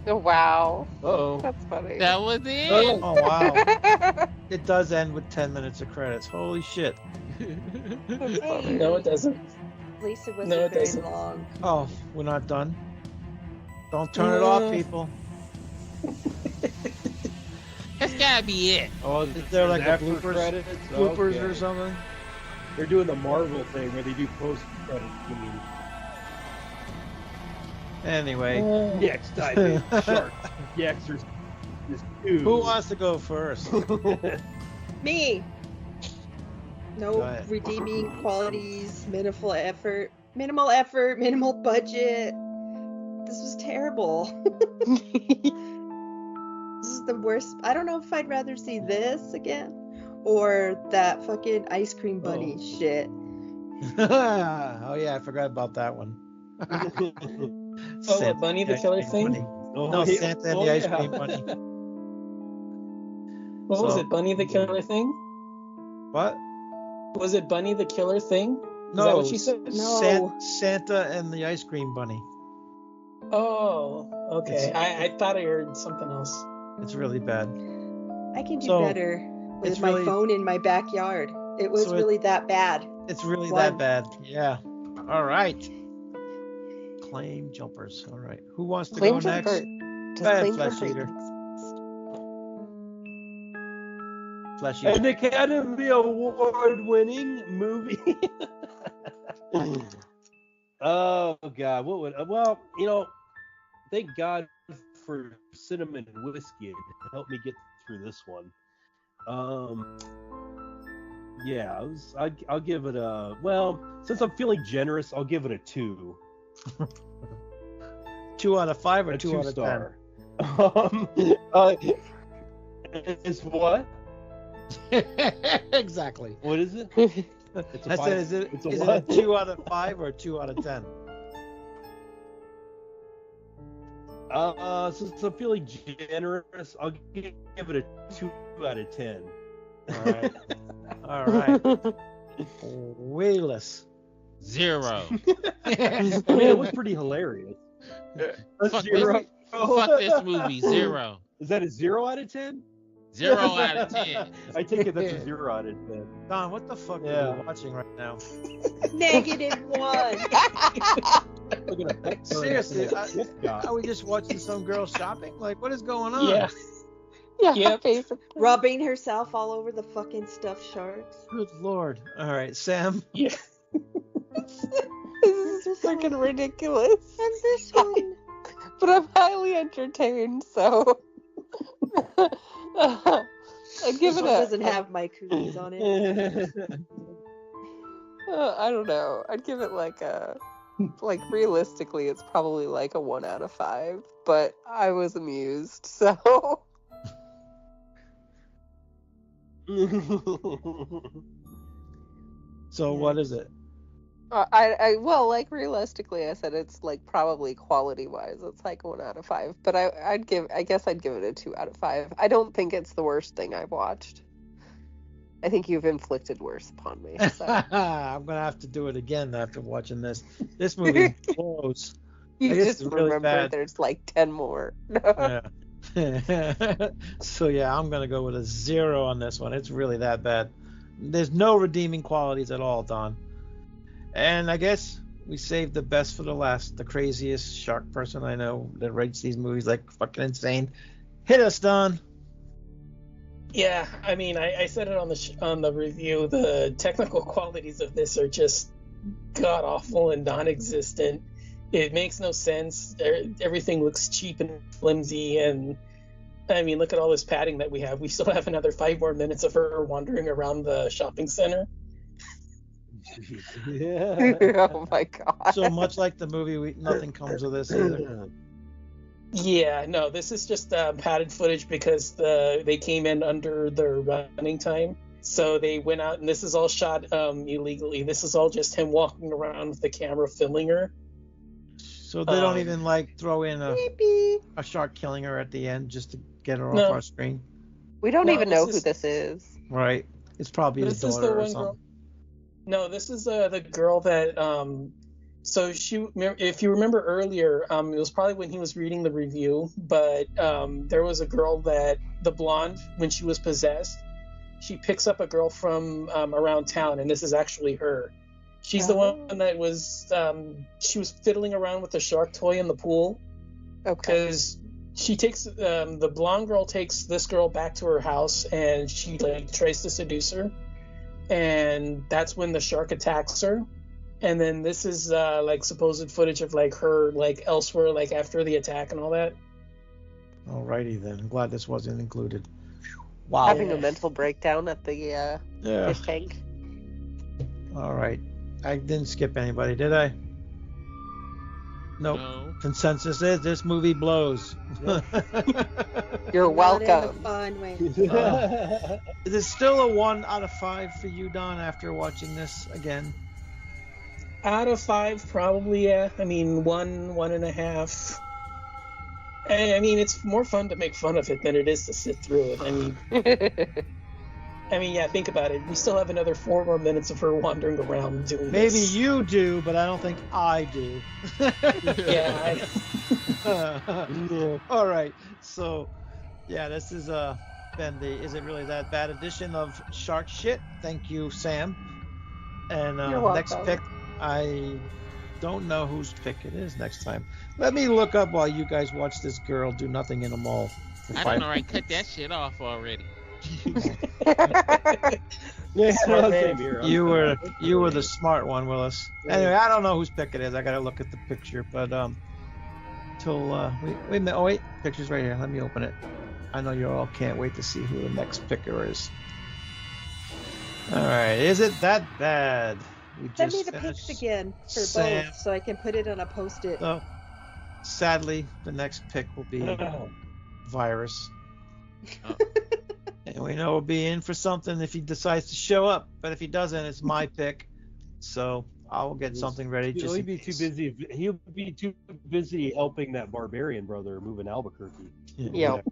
Oh, wow. Uh-oh. That's funny. That was it. Oh wow! It does end with 10 minutes of credits. Holy shit! That's funny. No, it doesn't. At least it wasn't No, it very doesn't. long. Oh, we're not done. Don't turn it off, people. That's gotta be it. Oh, Is there like a after bloopers, credits? bloopers Okay. or something? They're doing the Marvel thing where they do post-credits. You mean? Anyway, Next time, big shark. The Exorcist is 2. who wants to go first? Me. Go No ahead. redeeming qualities, minimal effort, minimal budget. This was terrible. This is the worst. I don't know if I'd rather see this again or that fucking ice cream bunny shit. Oh yeah, I forgot about that one. Oh, what, Bunny the ice Killer cream thing? bunny. Oh, No, yeah. Santa and Oh, the ice yeah. cream bunny. What was So- it, Bunny the Killer thing? What? Was it Bunny the Killer thing? Is No, that what she said? No. Santa and the ice cream bunny. Oh, okay. I thought I heard something else. It's really bad. I can do So, better with it's my really- phone in my backyard. It was So it- really that bad. It's really Why- that bad. Yeah. All right. Claim jumpers. All right. Who wants to Claim go jumper. next? Does Go ahead, claim Flesh jumper Eater. exist? fleshy. An Academy Award-winning movie. Oh God, what would? Well, thank God for cinnamon whiskey to help me get through this one. Yeah, I'll give it a. Well, since I'm feeling generous, I'll give it a 2. 2 out of 5 or A 2 out of 10? 2 star. It's what? Exactly. What is it? It's I said, is it a 2 out of 5 or a 2 out of 10? Since I'm feeling generous, I'll give it a 2 out of 10. All right. All right. Wayless. 0. I mean, it was pretty hilarious. Fuck this movie. 0. Is that a 0 out of 10? 0 out of 10. I take it that's a 0 out of 10. Don, what the fuck are you watching right now? -1. Look at that. Seriously, are we just watching some girl shopping? Like, what is going on? Yeah. Yeah, basically. Rubbing herself all over the fucking stuffed sharks. Good Lord. All right, Sam. Yeah. This is freaking ridiculous. And this one. But I'm highly entertained, so I'd give it a. Doesn't have my cookies on it. I don't know. I'd give it like realistically, it's probably like a 1 out of 5. But I was amused, so. So what is it? Well, like realistically, I said it's like probably quality wise, it's like 1 out of 5. But I guess I'd give it a 2 out of 5. I don't think it's the worst thing I've watched. I think you've inflicted worse upon me. So. I'm gonna have to do it again after watching this. This movie blows. You just really remember bad. There's like 10 more. Yeah. So yeah, I'm gonna go with a 0 on this one. It's really that bad. There's no redeeming qualities at all, Don. And I guess we saved the best for the last. The craziest shark person I know that rates these movies like fucking insane. Hit us, Don. Yeah, I mean, I said it on the review. The technical qualities of this are just god awful and non-existent. It makes no sense. Everything looks cheap and flimsy, and I mean, look at all this padding that we have. We still have another 5 more minutes of her wandering around the shopping center. Yeah. Oh my god. So much like the movie, nothing comes of this either. Yeah, no, this is just padded footage because they came in under their running time. So they went out, and this is all shot illegally. This is all just him walking around with the camera filming her. So they don't even like throw in a shark killing her at the end just to get her off our screen? We don't even know who this is. Right. It's probably his daughter or something. No, this is the girl that so she, if you remember earlier, it was probably when he was reading the review, but there was a girl that, the blonde, when she was possessed, she picks up a girl from around town, and this is actually her. She's the one that was, she was fiddling around with the shark toy in the pool. Okay. Because she takes, the blonde girl takes this girl back to her house, and she like tries to seduce her. And that's when the shark attacks her. And then this is like supposed footage of like her like elsewhere, like after the attack and all that. Alrighty then. I'm glad this wasn't included. Wow. Having a mental breakdown at the fish tank. All right. I didn't skip anybody, did I? Nope. No. Consensus is this movie blows. You're welcome. Is it still a 1 out of 5 for you, Don, after watching this again? Out of 5, probably, yeah. I mean, 1.5. I mean, it's more fun to make fun of it than it is to sit through it. I mean, yeah, think about it. We still have another 4 more minutes of her wandering around doing Maybe this. You do, but I don't think I do. Yeah. All right. So, yeah, this is been the Is It Really That Bad edition of Shark Shit. Thank you, Sam. And next pick, I don't know whose pick it is next time. Let me look up while you guys watch this girl do nothing in a mall. I don't know. I cut that shit off already. Yeah, Smart man. same here. You were the smart one, Willis. Anyway, I don't know whose pick it is. I gotta look at the picture, but till wait a minute. Oh wait, picture's right here. Let me open it. I know you all can't wait to see who the next picker is. All right, is it that bad? We Send me just the pics finished again for Sam. both, so I can put it on a post-it. So, sadly, the next pick will be Virus. And we know we'll be in for something if he decides to show up. But if he doesn't, it's my pick. So I will get something ready. Just He'll be too busy. He'll be too busy helping that barbarian brother move in Albuquerque. Yep.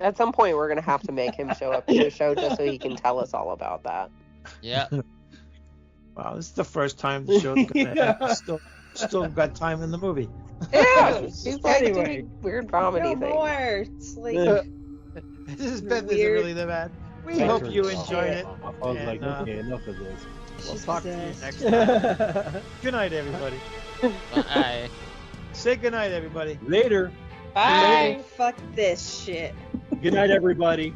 At some point, we're gonna have to make him show up to the show just so he can tell us all about that. Yeah. Wow, this is the first time the show's gonna end. Still got time in the movie. Yeah, he's like Anyway. doing weird comedy No things. more. It's like This been isn't Weird. really that bad. We I hope turned you it off. enjoyed it. I was like, and, okay, enough of this. We'll talk to you Jesus. next time. Good night, everybody. Bye. Say good night, everybody. Later. Bye. fuck this shit. Good night, everybody.